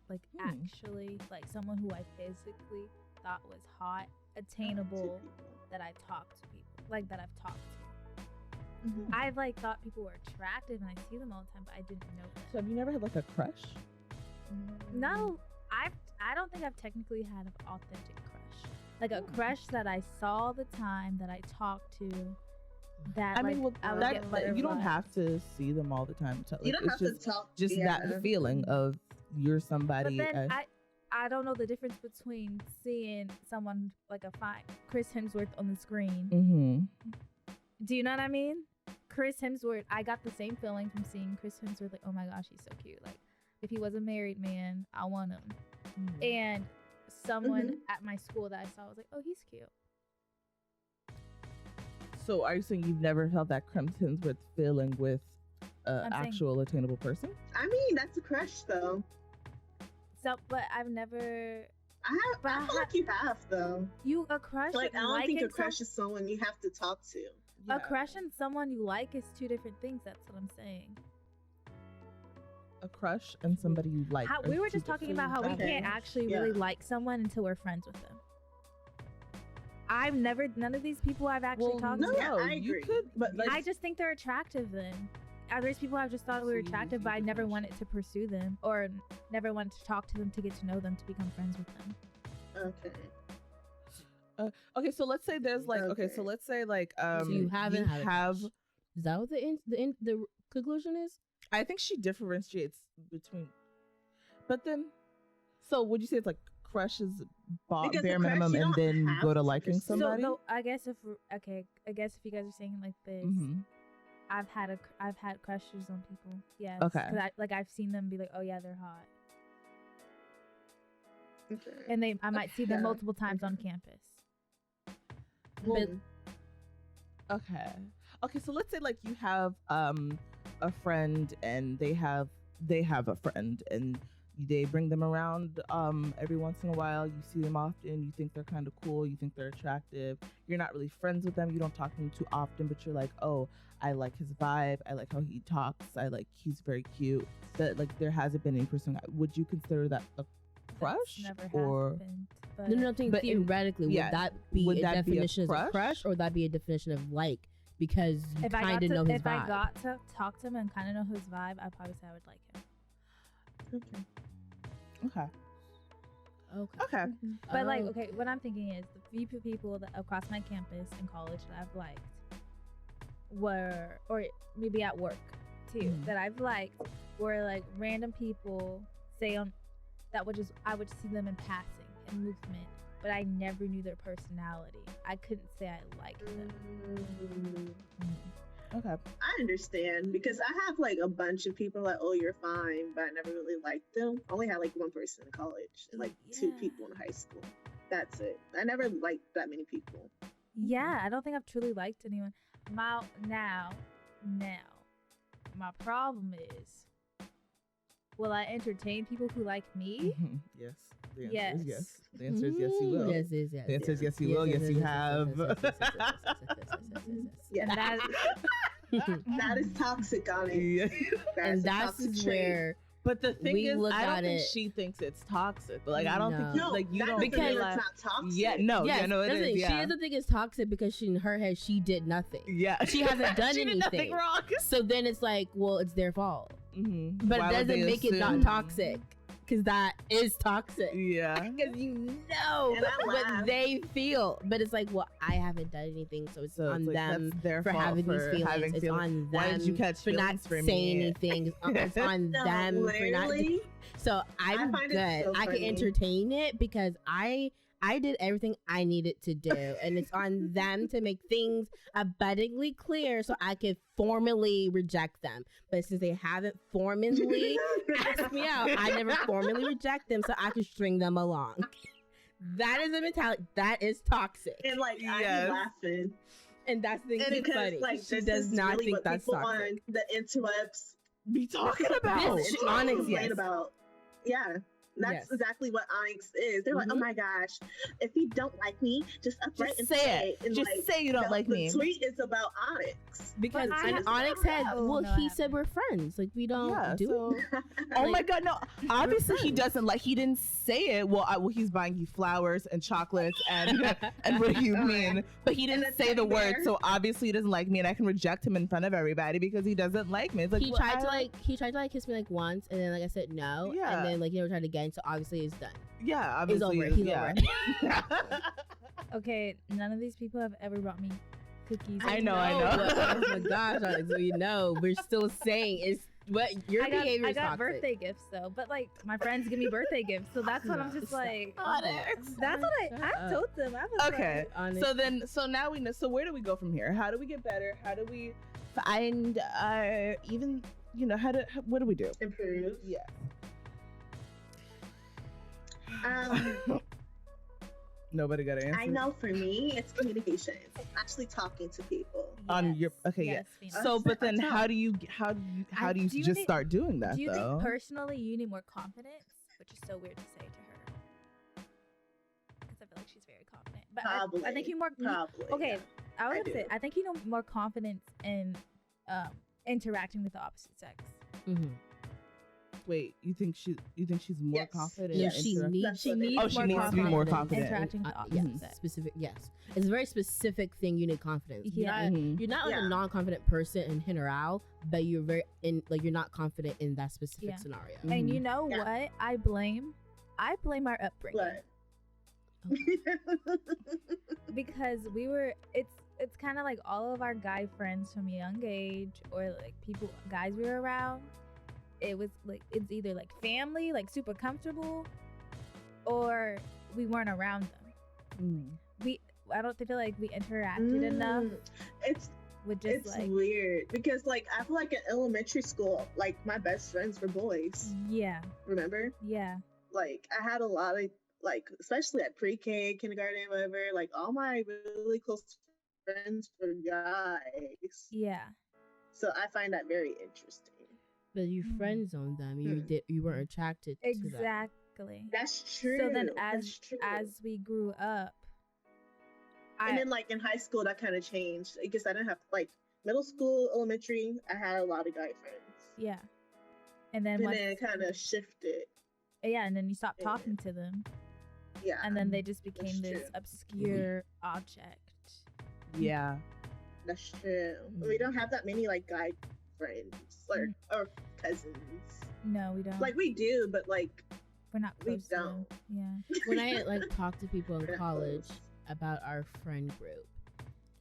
like actually like someone who I physically thought was hot, attainable, that I talked to people like that I've talked to. I've like thought people were attractive and I see them all the time, but I didn't know them. So have you never had like a crush? No, I don't think I've technically had an authentic crush. Like a crush that I saw all the time, that I talked to. That I mean, well, I would that, get that- you don't butterflies. have to see them all the time. Like, You don't it's have to talk. just that feeling of you're somebody. But then I don't know the difference between seeing someone like a fine Chris Hemsworth on the screen. Do you know what I mean? Chris Hemsworth, I got the same feeling from seeing Chris Hemsworth. Like, oh my gosh, he's so cute. Like, if he was a married man, I want him. And someone at my school that I saw was like, oh, he's cute. So are you saying you've never felt that Chris Hemsworth feeling with an actual attainable person? I mean, that's a crush, though. So, but I've never. I feel like you have, though. A crush? Like, I don't think a crush is someone you have to talk to. A crush and someone you like is two different things. That's what I'm saying. A crush and somebody you like. We were just talking about how we can't actually really like someone until we're friends with them. None of these people I've actually talked to. Yeah, I agree. You could, but like, I just think they're attractive then. There's people I've just thought were attractive, but I never wanted to pursue them or never wanted to talk to them to get to know them, to become friends with them. Okay. Okay, so let's say there's like so let's say like so you haven't had a crush. Is that what the conclusion is? I think she differentiates between, but then, so would you say it's like crush is bare minimum and then you go to liking somebody? So I guess if you guys are saying like this, I've had crushes on people. Yes. Okay. Because I've seen them be like, oh yeah, they're hot. Okay. And I might see them multiple times on campus. Well, okay, so let's say like you have a friend and they have a friend and they bring them around every once in a while. You see them often, you think they're kind of cool, you think they're attractive. You're not really friends with them, you don't talk to them too often, but you're like, oh, I like his vibe, I like how he talks, I like he's very cute. That like there hasn't been any person. Would you consider that a crush? That's never or happened. But No, I'm saying theoretically, would that be a definition be a of crush, or would that be a definition of like, because you kind of know his vibe? If I got to talk to him and kind of know his vibe, I'd probably say I would like him. Okay. But like, okay, what I'm thinking is the few people that across my campus in college that I've liked were, or maybe at work too, that I've liked were like random people I would see them in passing in movement, but I never knew their personality. I couldn't say I liked them. Okay. I understand because I have like a bunch of people like, oh, you're fine, but I never really liked them. I only had like one person in college and like two people in high school. That's it. I never liked that many people. Yeah, I don't think I've truly liked anyone. Now, my problem is, will I entertain people who like me? Yes. The answer is Yes. yes. The answer is yes, you will. Yes, yes, yes. The answer is yes, you will. Yes, you have. Yeah. And that, That is toxic on it. Yeah. And a that's toxic trait. where But the thing We is, look I don't at think it- she thinks it's toxic. Like, I don't think No. No, like you that don't doesn't mean realize. it's not toxic. Yeah, no, yes, yeah, no, it that's is. it. Yeah. She doesn't think it's toxic because in her head she did nothing. Yeah, She hasn't done she did nothing anything. wrong. So then it's like, well, it's their fault. Mm-hmm. But it doesn't make it not toxic. Because that is toxic. Yeah. Because you know And I what laugh. they feel. But it's like, well, I haven't done anything, so it's So on it's like, them that's their for fault having these for feelings. having It's feelings. on them Why did you catch for not feelings for saying me? anything. It's on No, them for not. literally, So I'm find it good. so I can funny. entertain it because I did everything I needed to do, and it's on them to make things abundantly clear so I could formally reject them. But since they haven't formally asked me out, I never formally reject them so I could string them along. That is a mentality. That is toxic, and like Yes. I'm laughing. and that's the And thing. because Funny. like She this does is not really think what that's people toxic. on the interwebs Be talking about. This- the Onyx, complain yes. about. Yeah. That's Yes. exactly what Onyx is. They're like, oh Mhm. my gosh, if you don't like me, just upright Just and say it. And Just like, say you don't like me. The tweet is about Onyx. Because But I and have- Onyx had, Oh, well, no, I he said haven't. we're friends. Like we don't Yeah, do so- it. Oh Like, my god, no. Obviously he friends. doesn't like. He didn't say it. Well, he's buying you flowers and chocolates and and what do you mean? But he didn't And a say the teddy word. bear. So obviously he doesn't like me, and I can reject him in front of everybody because he doesn't like me. It's like he well, tried I- to like kiss me like once, and then like I said no, Yeah. and then like he never tried again. So obviously it's done. Yeah, obviously. over. He's yeah. Okay, none of these people have ever brought me cookies. I know, I know. But, oh my gosh, Alex, we know. We're still saying it's what your behavior I is got toxic. birthday gifts though, but like my friends give me birthday gifts, so that's what I'm just Stop. like. Onyx. That's what Shut I up. told them. I was Okay. Onyx. So now we know. So where do we go from here? How do we get better? How do we find even what do we do? Improve. Yeah. Nobody got an answer. I know for me, it's communication. It's actually talking to people. On your okay, yes, yeah. Phoenix. So, but I then know. how do you Do you just think- start doing that Do you though? think personally you need more confidence? Which is so weird to say to her. Because I feel like she's very confident. But Probably. I think you more. Probably. Okay, yeah. I was I gonna say do. I think you know more confidence in interacting with the opposite sex. Mhm. Wait, you think she's more Yes. confident? Yeah, Yes. she in needs. That's She what it needs. is. Oh, she needs to be more confident. Interacting with the yes, opposite sex. specific. Yes, it's a very specific thing. You need confidence. Yeah. Mhm. You're not like Yeah. a non-confident person in general, but you're very you're not confident in that specific Yeah. scenario. Mhm. And you know Yeah. what? I blame our upbringing. What? Because it's kind of like all of our guy friends from a young age or like guys we were around, it was like it's either like family, like super comfortable, or we weren't around them. Mhm. I don't feel like we interacted enough It's with just it's like weird because like I feel like in elementary school, like my best friends were boys. yeah Remember? Like I had a lot of like, especially at pre-K, kindergarten, whatever. Like all my really close friends were guys. yeah So I find that very interesting. But you Mm. friend zoned them. Hmm. You weren't attracted to them. exactly. That's true. So then That's true. as we grew up, and then like in high school that kind of changed. I guess I didn't have like middle school, elementary. I had a lot of guy friends. yeah, and then And once, then it kind of shifted. yeah, and then you stopped Yeah. talking to them, Yeah. and then they just became That's this true. obscure object. Yeah. That's true. We don't have that many like guy friends or cousins. No, we don't. Like we do, but like we're not we close to them. don't. Yeah. When I like talk to people in We're not college close. about our friend group,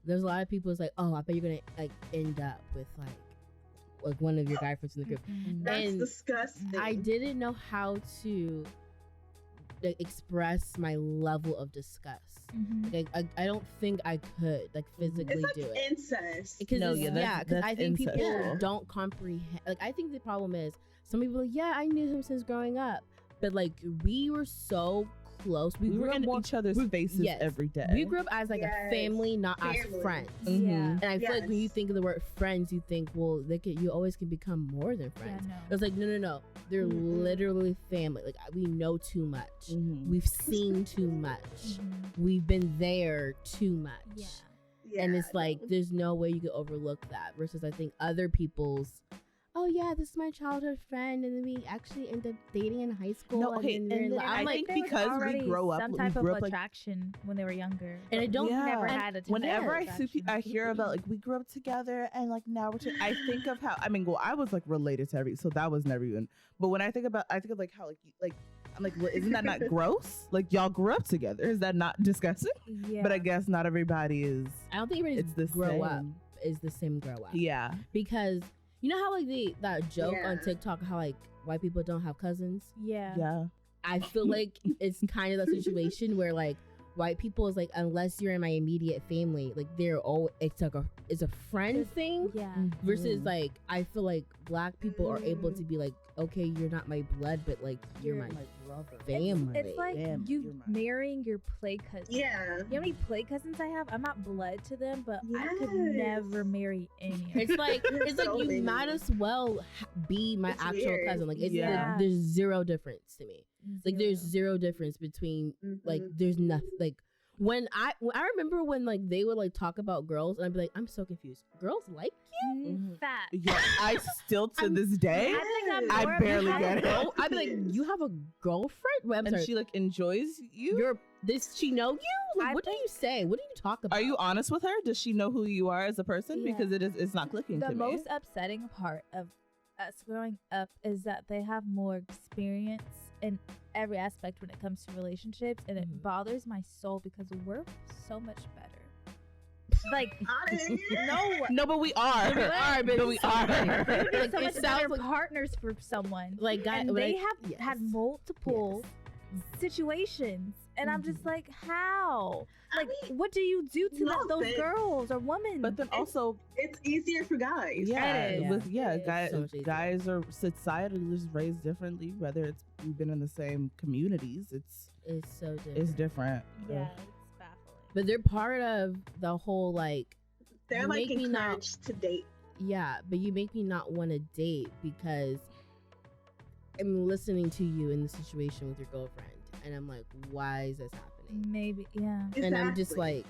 there's a lot of people who's like, "Oh, I bet you're gonna like end up with like one of your guy friends in the group." Mhm. That's And disgusting. I didn't know how to like, express my level of disgust. Mhm. Like I don't think I could like physically It's like do it. incest. Because No, it's- yeah, that's- because I that's think people incestual. don't comprehend. Like I think the problem is some people are like, yeah, I knew him since growing up, but like we were so close. We were grew up in more. each other's faces yes. every day. We grew up as like a Yes. family, not as Family. friends. Mhm. Yeah. And I feel like when you Yes. think of the word friends, you think, well, you always can become more than friends. no. It's like, no. They're Mhm. literally family. Like, we know too much. Mhm. We've seen too much. Mhm. We've been there too much. Yeah. Yeah, And it's like, no. there's no way you could overlook that. Versus, I think other people's, oh yeah, this is my childhood friend, and then we actually end up dating in high school. No, okay, and then we're and then like, I I'm like, think there was because we already grow up- some we type of grew up, like- attraction when they were younger. And I but don't- we never Yeah. had a Whenever I attraction. see, I hear about like we grew up together and like now we're. I think of how I was like related to every, so that was never even. But when I think of like how like I'm like, well, isn't that not gross? Like y'all grew up together. Is that not disgusting? Yeah. But I guess not everybody is. I don't think everybody's It's the grow up same. is the same grow up. Yeah. Because you know how like that joke on Yeah. TikTok how like white people don't have cousins. yeah. Yeah. I feel like it's kind of that situation where like white people is like, unless you're in my immediate family, like they're all it's a friend It's- thing. Yeah. Versus Mhm. like I feel like black people are able to be like, okay, you're not my blood, but like you're my brother. family. It's like Damn, you you're mine. marrying your play cousin. Yeah. You know how many play cousins I have? I'm not blood to them, but I could Yes. never marry any. of them. It's like So you many. might as well be my It's actual weird. cousin. Like it's Yeah. there's zero difference to me. Like there's zero difference between like Mhm. there's nothing like when I remember when like they would like talk about girls and I'd be like, I'm so confused. Girls like Mhm. Fat. Yeah, I still to I'm- this day. I think I'm I more of barely a- get it. girl? I'd be like, you have a girlfriend? Wait, I'm And sorry. she like enjoys you. You're this she know you? Like I what do you say? What do you talk about? Are you honest with her? Does she know who you are as a person? Yeah. Because it's not clicking The to me. most upsetting part of us growing up is that they have more experience in every aspect when it comes to relationships, and Mhm. it bothers my soul because we're so much better. Like, Honest. no, No, but we are. We are, but we are. we're Like, so it much sounds better like- partners for someone. like guy, And when they I- have yes. had multiple situations, and I'm just like, how? Like, what do you do to no those offense. girls or women? But then also, It's easier for guys. yeah, is. with It is guys, so much easier. guys are societally just raised differently. Whether it's we've been in the same communities, it's so different. different. yeah, it's baffling. But they're part of the whole like They're You like make me not- encouraged to date. yeah, but you make me not want to date because I'm listening to you in the situation with your girlfriend, and I'm like, why is this happening? Maybe, yeah. And I'm just Exactly.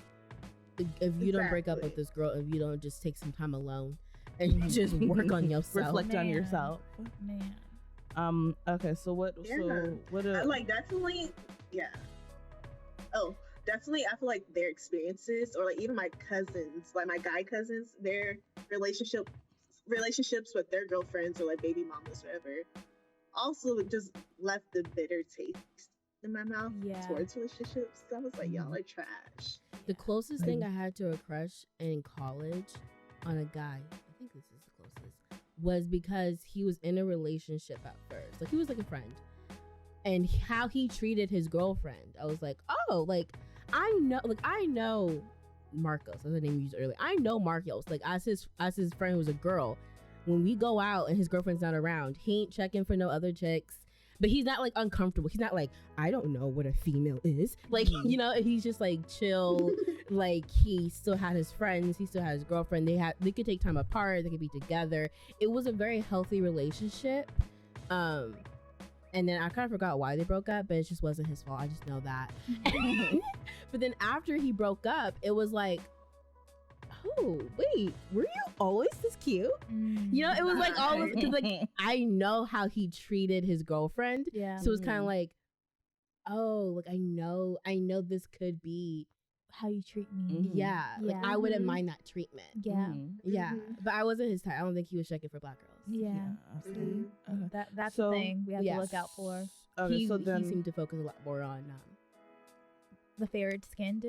like, if you don't break up with Exactly. this girl, if you don't just take some time alone and just work on yourself, Reflect on Man. yourself. Man. Okay. So what? Yeah. So what? I like definitely, yeah. Oh, definitely. I feel like their experiences, or like even my cousins, like my guy cousins, their relationships with their girlfriends or like baby mamas, whatever, also just left a bitter taste in my mouth Yeah. towards relationships. So I was like, y'all are trash. the closest thing I had to a crush in college on a guy, I think this is the closest, was because he was in a relationship at first. Like he was like a friend. And how he treated his girlfriend, I was like, oh, like I know Marcos, that's the name you used earlier. I know Marcos, like as his friend who's a girl. When we go out and his girlfriend's not around, he ain't checking for no other chicks. But he's not like uncomfortable. He's not like, I don't know what a female is. Like, you know, he's just like chill. Like he still had his friends, he still had his girlfriend. They could take time apart, they could be together. It was a very healthy relationship. And then I kind of forgot why they broke up, but it just wasn't his fault. I just know that. But then after he broke up, it was like, oh, wait, were you always this cute? You know, it was like all of, because like I know how he treated his girlfriend. Yeah. So it's kind of like, oh, like I know this could be, How you treat me. yeah, like Yeah. I wouldn't Mhm. mind that treatment. Yeah. Mhm. Yeah, Mhm. but I wasn't his type. I don't think he was checking for black girls. Yeah. absolutely. Okay. That's So- the thing we have Yeah. to look out for. Okay. he, So he then, seemed to focus a lot more on The fair skinned.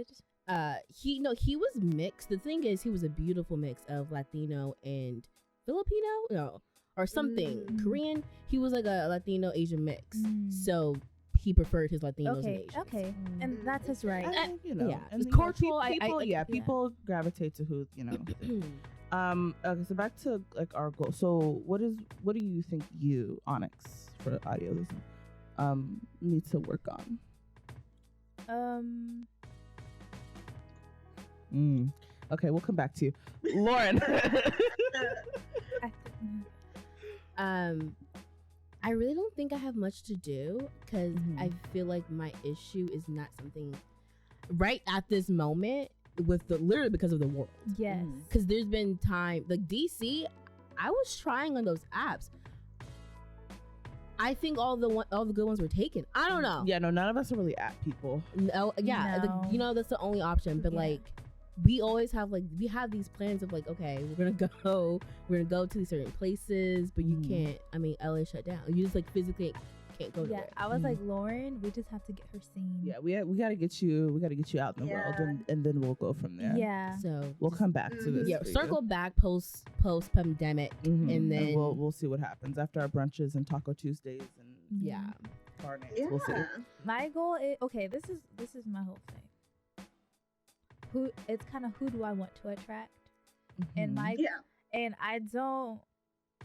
he was mixed. The thing is, he was a beautiful mix of Latino and Filipino, or something Mm. Korean. He was like a Latino Asian mix, Mm. so he preferred his Latinos and Okay. Asians. Okay. And that's his right. I mean, you know, yeah, and it's you know, cultural. People, yeah. people gravitate to who you know. Okay, so back to like our goal. So what do you think you, Onyx, for audio listening, need to work on? Okay, we'll come back to you, Lauren. I I really don't think I have much to do because Mhm. I feel like my issue is not something right at this moment with the literally because of the world. yes. Mhm. Because there's been time like DC, I was trying on those apps. I think all the good ones were taken. I don't know. Yeah, no, none of us are really at people. No, yeah, No. you know that's the only option. But Yeah. like, we always have we have these plans of like, okay, we're gonna go to these certain places, but you Mhm. can't. I mean, LA shut down. You just like physically can't go Yeah, there. I was Mhm. like, Lauren, we just have to get her seen. Yeah, we gotta get you out in the world, Yeah. and then we'll go from there. Yeah. So We'll just- come back to this. Yeah, for you. circle back post pandemic, Mhm. and then we'll see what happens after our brunches and Taco Tuesdays and yeah. bar nights. Yeah. We'll see. My goal is okay. This is my whole thing. It's kind of who do I want to attract, and Mhm. my Yeah. and I don't.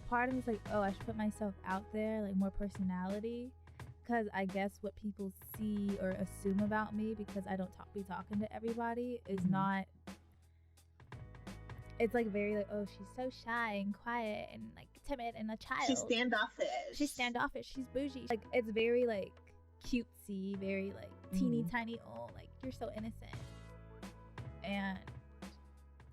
Part of me is like, oh, I should put myself out there, like more personality, because I guess what people see or assume about me because I don't be talking to everybody is Mhm. not. It's like very like, oh, she's so shy and quiet and like timid and a child. She's standoffish. She's standoffish. She's bougie. Like it's very like cutesy, very like teeny tiny. Oh, like you're so innocent. And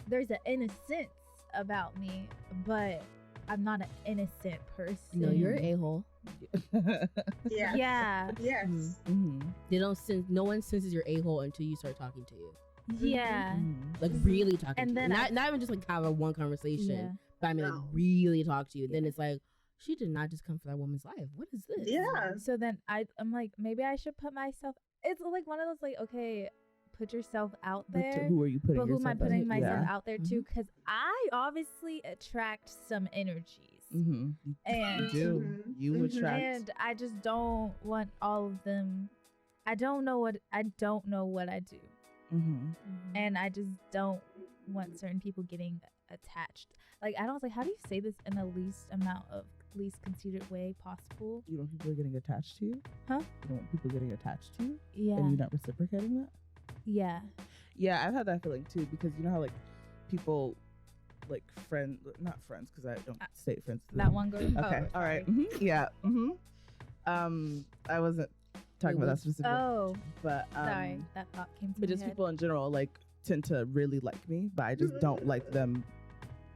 there's an innocence about me, but I'm not an innocent person. No, you're an a-hole. Yeah. Yeah. Yes. Mhm. They don't sense. No one senses you're a-hole until you start talking to you. Yeah. Mhm. Like really talking And to then you. I- Not even just like have a one conversation, Yeah. but I mean No. like really talk to you. Then it's like, she did not just come for that woman's life. What is this? Yeah. So then I'm like, maybe I should put myself. It's like one of those like, okay, put yourself out But to there. who are you putting? But who am I yourself putting as? myself Yeah. out there to? Because I obviously attract some energies. Mhm. And You do. Mhm. You Mhm. attract. And I just don't want all of them. I don't know what I do, Mhm. and I just don't want certain people getting attached. Like I don't like. How do you say this in the least conceited way possible? You don't want people getting attached to you? Huh? You don't want people getting attached to you? Yeah. And you're not reciprocating that? Yeah. Yeah, I've had that feeling too because you know how like people like not friends because I don't stay friends with That them. one girl. Okay, all right. Yeah. I wasn't talking about that specifically, Oh, but sorry. That thought came to but my just head. people in general like tend to really like me, but I just don't like them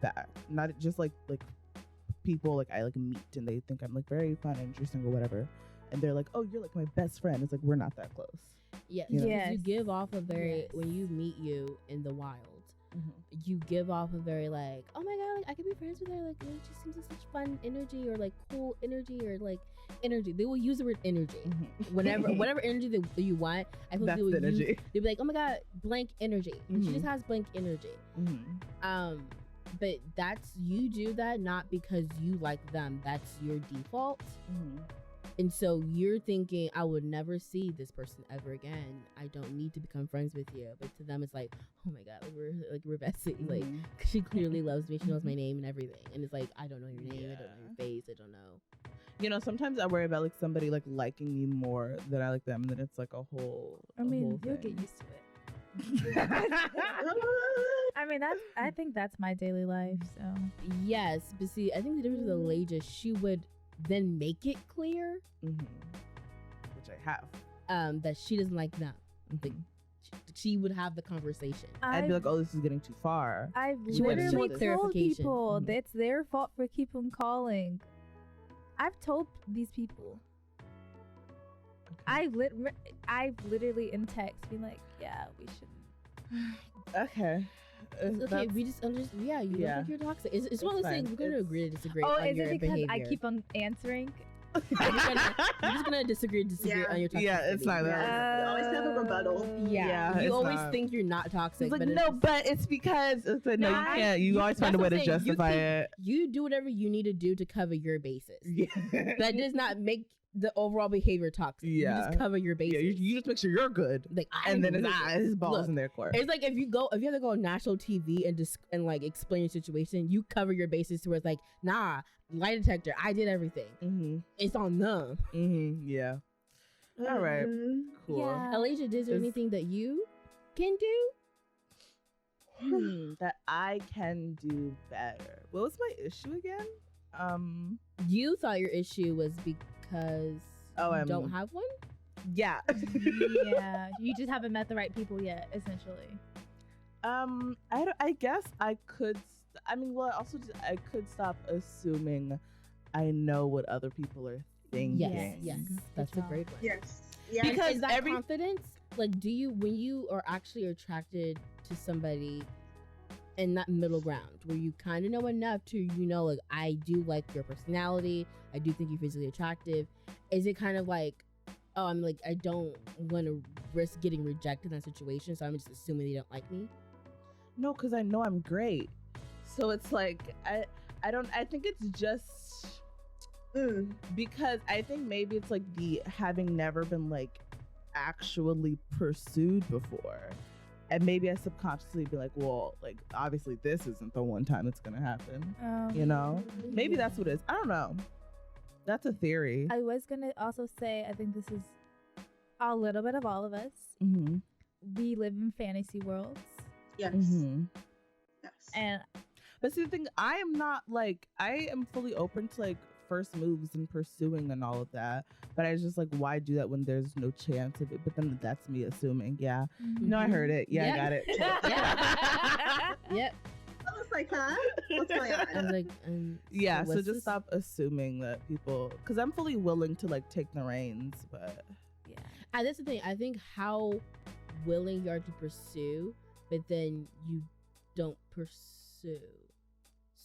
back. Not just like people like I like meet and they think I'm like very fun and interesting or whatever, and they're like, oh, you're like my best friend. It's like we're not that close. Yes. You know? Because you Yes. give off a very Yes. when you meet you in the wild, you give off a very like, oh my god, like I could be friends with her, like she seems like such fun energy or like cool energy or like energy. They will use the word energy. Whatever energy that you want, I feel like That's they will the energy. use. They'll be like, oh my god, blank energy. And she Mhm. just has blank energy. But that's you do that not because you like them. That's your default. And so you're thinking, I would never see this person ever again. I don't need to become friends with you. But to them, it's like, oh my god, we're besties. Like she clearly loves me. She knows my name and everything. And it's like, I don't know your name. I don't know your face. I don't know. You know, sometimes I worry about like somebody like liking me more than I like them, and then it's like a whole. I mean, you'll get used to it. I mean, I think that's my daily life. So Yes, but see, I think the difference with Elijah, she would then make it clear Which I have. that she doesn't like them. Like, she would have the conversation. I'd be like, oh, this is getting too far. I've She wanted literally more told clarification. people Mhm. it's their fault for keep on calling. I've told these people. I've literally in text been like, yeah, we shouldn't. Okay. It's okay, we just understand. Yeah, you Yeah. look like you're toxic. It's one of those fine. things. We're going to It's- agree to disagree Oh, on is your it because behavior. I keep on answering? We're just gonna disagree Yeah. on your toxicity. Yeah, it's not that. You always have a rebuttal. Yeah, Yeah, you it's always not. think you're not toxic. It's like, but no, it's, but it's because it's like, no, No, you can't. You always find a that's way what to I'm saying. You justify think- it. you do whatever you need to do to cover your bases. Yeah. That does not make the overall behavior toxic. You Yeah. just cover your bases. Yeah, you just make sure you're good, like, I and then agree it's with it. his balls Look, in their court. It's like if you have to go on national TV and like explain your situation, you cover your bases to where it's like, nah, lie detector, I did everything. Mm-hmm. It's on them. Mm-hmm. Yeah. All right. Mhm. Cool. Yeah. Alicia, is there Is- anything that you can do? That I can do better. What was my issue again? You thought your issue was because Oh, you don't have one? Yeah. Yeah, you just haven't met the right people yet, essentially. I guess I could. I mean, well, also I could stop assuming I know what other people are thinking. Yes, yes. That's a job. great one. Yes. Yeah. And Because is that every- confidence? Like, do you, when you are actually attracted to somebody in that middle ground where you kind of know enough to, you know, like, I do like your personality, I do think you're physically attractive, is it kind of like, oh, I'm like, I don't want to risk getting rejected in that situation, so I'm just assuming they don't like me? No, because I know I'm great. So it's like I don't. I think it's just Mm. because I think maybe it's like the having never been like actually pursued before. And maybe I subconsciously be like, well, like obviously this isn't the one time it's gonna happen. You know? Maybe that's what it is. I don't know. That's a theory. I was gonna also say, I think this is a little bit of all of us. Mm-hmm. We live in fantasy worlds, Yes. Mm-hmm. Yes. and But see, the thing, I am not like, I am fully open to like first moves and pursuing and all of that. But I was just like, why do that when there's no chance of it? But then that's me assuming. Yeah. No, I heard it. Yeah, Yep. I got it. Yep. I was like, huh? What's going I was on? like, Yeah, so what's just this? stop assuming that people, because I'm fully willing to like take the reins, but yeah, And that's the thing. I think how willing you are to pursue, but then you don't pursue.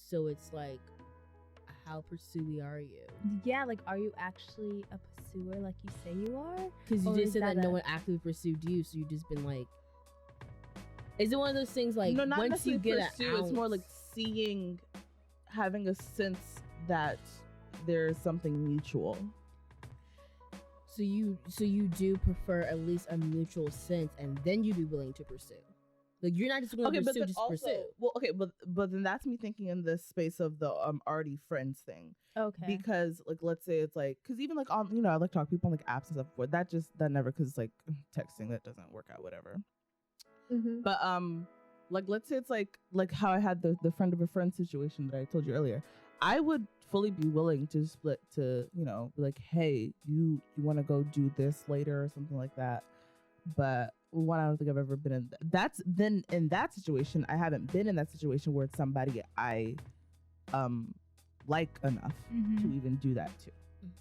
So it's like, how pursuey are you? yeah. Like, are you actually a pursuer, like you say you are? Because you Or just is said that that no a- one actively pursued you, so you just been like. Is it one of those things like no, not once you necessarily get pursue. It's more ounce- like seeing, having a sense that there's something mutual. So you do prefer at least a mutual sense, and then you'd be willing to pursue. Like you're not just going to Okay, but pursue then just also, pursue. well, okay, but then that's me thinking in the space of the already friends thing. Okay. Because like let's say it's like, because even like on, you know, I like to talk to people on like apps and stuff before that never, because like texting, that doesn't work out, whatever. Mhm. But like let's say it's like how I had the friend of a friend situation that I told you earlier. I would fully be willing to split to, you know, be like, hey, you want to go do this later or something like that. But one, I don't think I've ever been in that's then in that situation. I haven't been in that situation where it's somebody I like enough to even do that to.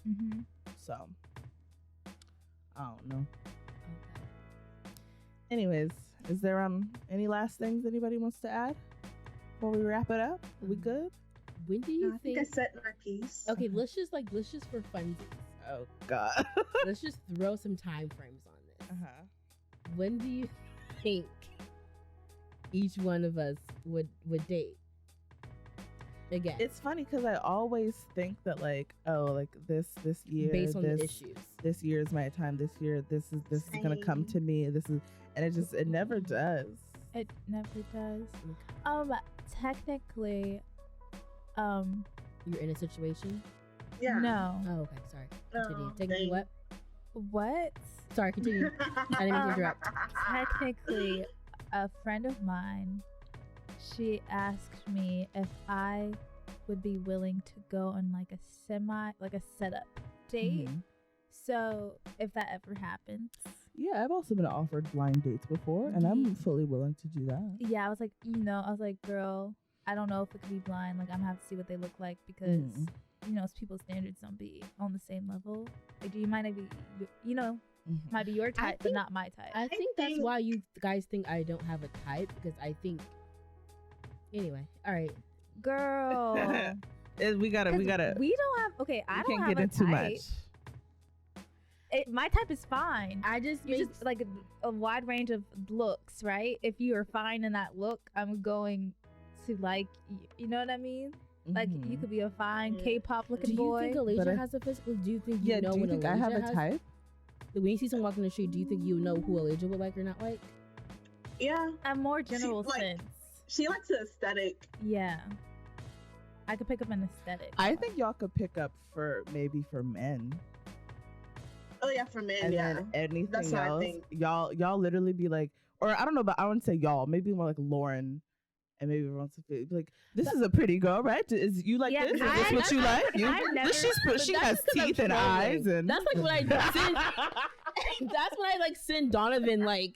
Mm-hmm. So I don't know. Anyways, is there any last things anybody wants to add before we wrap it up? Are we good? When do No, you I think I think? set my piece. Okay, let's just for funsies. Oh God. Let's just throw some time frames on this. Uh-huh. When do you think each one of us would date? Again, It's funny because I always think that like, oh, like this year, based on this, the issues. this year is my time. This year, this is gonna come to Same. me. This is, and it never does. It never does. Okay. Technically, You're in a situation. Yeah. no. Oh, okay. Sorry. Continue. Oh, Technically, dang. what? What? Sorry. Continue. I didn't mean to interrupt. Technically, a friend of mine, she asked me if I would be willing to go on like a setup date. Mhm. So if that ever happens, Yeah, I've also been offered blind dates before, and I'm fully willing to do that. yeah, I was like, girl, I don't know if it could be blind. Like, I'm gonna have to see what they look like because Mm. people's standards don't be on the same level. Like, you might not be, might be your type, but think- not my type. I think that's think- why you guys think I don't have a type, because I think. Anyway, all right. Girl, We gotta. 'Cause we don't have. Okay, I we don't can't have get a into type. much. My type is fine. I just You make just like a wide range of looks, right? If you are fine in that look, I'm going to like. You know what I mean? Like, you Mhm. could be a fine Mm. K-pop Do looking you boy. think But Alasia I- has a physical? Do you think you Yeah. know Do you when think I have Alasia a has- type? When you see someone walking the street, do you think you know who Alasia would like or not like? Yeah. A more general like- sense. She likes the aesthetic. Yeah. I could pick up an aesthetic. I think y'all could pick up for men. Oh yeah, for men, and yeah. then anything That's what I else, think. y'all literally be like, or I don't know, but I wouldn't say y'all, maybe more like Lauren. And maybe everyone's like, this is a pretty girl, right? Is you like Yeah, this? Is but this what you like? You, I've never- she But has that's 'cause I'm teeth and trolling. eyes, and That's like when I send. That's when I like send Donovan like,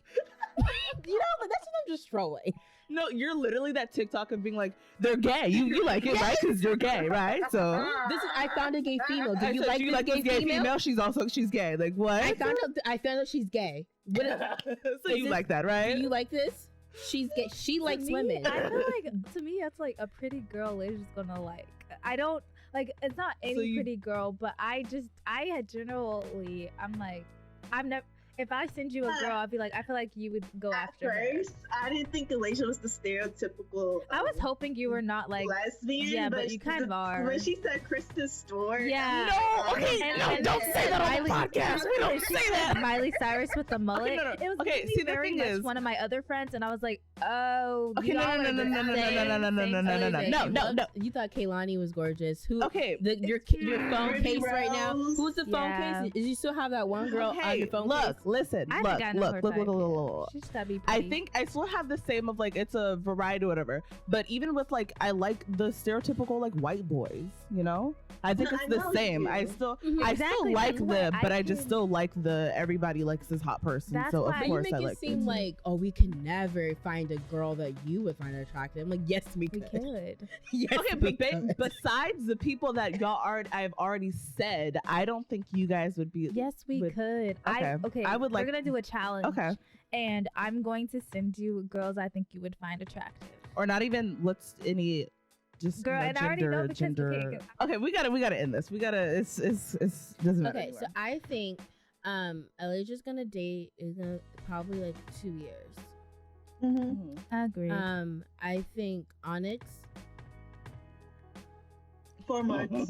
you know, but that's when I'm just trolling. no, you're literally that TikTok of being like, they're gay. You like it, right? Because you're gay, right? So This is I found a gay female. Do you so like you this like gay this gay female? She's gay. Like what? I found out she's gay. What so you like that, right? do you like this? She's gay. She likes To me, women. I feel like to me that's like a pretty girl is just gonna like. I don't like it's not any you- pretty girl, but I had generally I'm like I've never. If I send you a girl, I'd be like, I feel like you would go At after her. first, I didn't think Elijah was the stereotypical. I was hoping you were not like. lesbian. Yeah, but you kind of are. When she said Krista Stewart. Yeah. No, okay, And- don't say that on the Miley- podcast. We don't she say said that. Miley Cyrus with the mullet. no. It was Okay, making me see, the very thing much is- one of my other friends, and I was like, oh, Okay, no, y'all no, are no, the no, no, no, same- no, no, no, no, same no, no, no, person. no, You no, loved- no. You thought Kaylani was gorgeous. Who? Okay, Your phone Ruby case right now. Rose. Who's the phone Yeah. case? Is you still have that one girl on hey, your phone look, case? listen, I look, think I know look, her look, type, look, yeah. look. She's gotta be I pretty. think I still have the same of like it's a variety or whatever. But even with like I like the stereotypical like white boys, you know? I think No, it's I the know same. you I do. still Mhm. I Exactly, still like that's why Lib, but I I just can- still like the everybody likes this hot person. That's So why- of But But you course make I it like seem it. like, oh, we can never find a girl that you would find attractive. I'm like, yes, we we could. could. Yes, Okay, we but could. besides the people that I've already said, I don't think you guys would be Yes, we would- could. Okay. I would like- We're gonna do a challenge. Okay. And I'm going to send you girls I think you would find attractive. or not even let's any just Girl, and I already know because- gender. okay, Okay, we gotta end this. We gotta it's doesn't matter. Okay, so anymore. I think Elijah's gonna date is gonna probably like 2 years. Mhm. I agree. I think Onyx 4 months.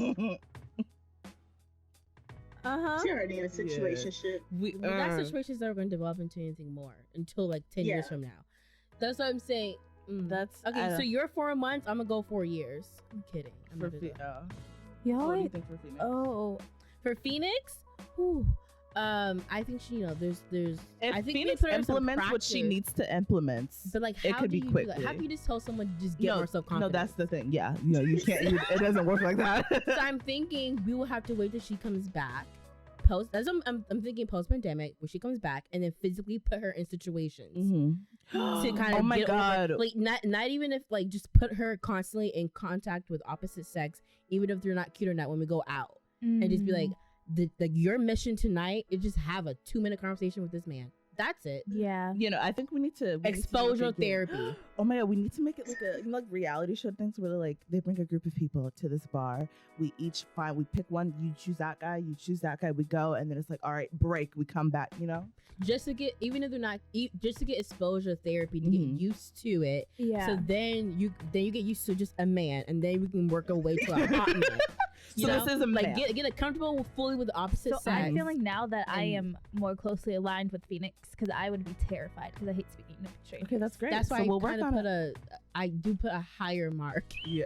Uh-huh. She already in a situationship. we But that situation's never going to develop into anything more until like 10 years Yeah. from now. That's what I'm saying. That's Okay, so you're 4 months. I'm gonna go 4 years. I'm kidding. I'm for not gonna go. Y'all what do you like, think for Phoenix? oh, For Phoenix, whew, I think she, there's. If I think they Phoenix put her in some implements what she practice. needs to implement, But like, it how could do be you do that? How quickly. can you just tell someone to just get more self no, confidence? that's the thing. Yeah, you can't. It doesn't work like that. So I'm thinking we will have to wait till she comes back. I'm thinking post pandemic where she comes back and then physically put her in situations to kind of oh my get god. over, like not even if like just put her constantly in contact with opposite sex, even if they're not cute or not when we go out, and just be like, your mission tonight is just have a 2-minute conversation with this man. That's it. yeah. I think we need to Exposure make it- therapy. Oh my god, we need to make it like a like reality show things where like they bring a group of people to this bar. We each we pick one. You choose that guy. You choose that guy. We go, and then it's like, all right, break. We come back. Just to get, even if they're not, just to get exposure therapy to get Mhm. used to it. Yeah. So then you get used to just a man, and then we can work our way to a hot man. You So know? this is a like man. get it comfortable fully with the opposite So sex. I'm feeling now that I And- am more closely aligned with Phoenix because I would be terrified because I hate speaking to strangers. Okay, that's great. That's why so we'll I work kind on of it. I do put a higher mark Yeah.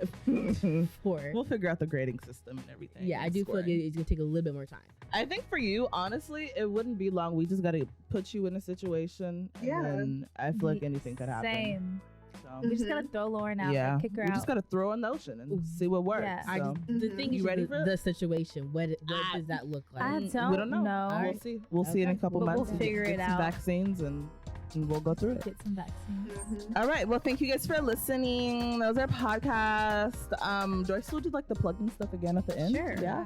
for. We'll figure out the grading system and everything. Yeah, I and do feel like scoring. it's gonna take a little bit more time. I think for you, honestly, it wouldn't be long. We just got to put you in a situation, and Yeah. then I feel like anything could happen. Same. So, We just gotta throw Lauren out, yeah, like, kick her we out. just got to throw in the ocean and see what works. Yeah. I So. just, the Mhm. thing You is ready just for it? the situation. What I- does that look like? I we don't don't know. know. We'll Alright. see. We'll see in a Okay. couple But we'll months. and figure get it some out. vaccines and we'll go through it. Get some vaccines. Mhm. All right. Well, thank you guys for listening. That was our podcast. Do I still do like the plugging stuff again at the end? Sure. Yeah.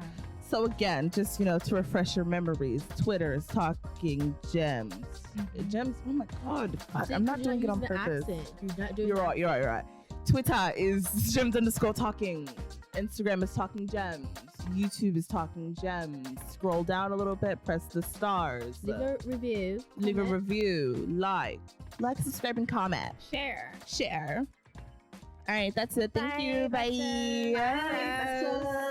So again, just to refresh your memories, Twitter is Talking Gems. Mhm. Gems. Oh my God. Fuck, See, I'm not you're doing it on using the purpose. accent. You're not doing You're the right. You're right. You're right. Twitter is Gems_talking. Instagram is Talking Gems. YouTube is Talking Gems. Scroll down a little bit. Press the stars. Leave a review. Leave a comment. review. Like, subscribe, and comment. Share. Share. All right, that's it. Thank you. Bye. Bye. Bye. Bye.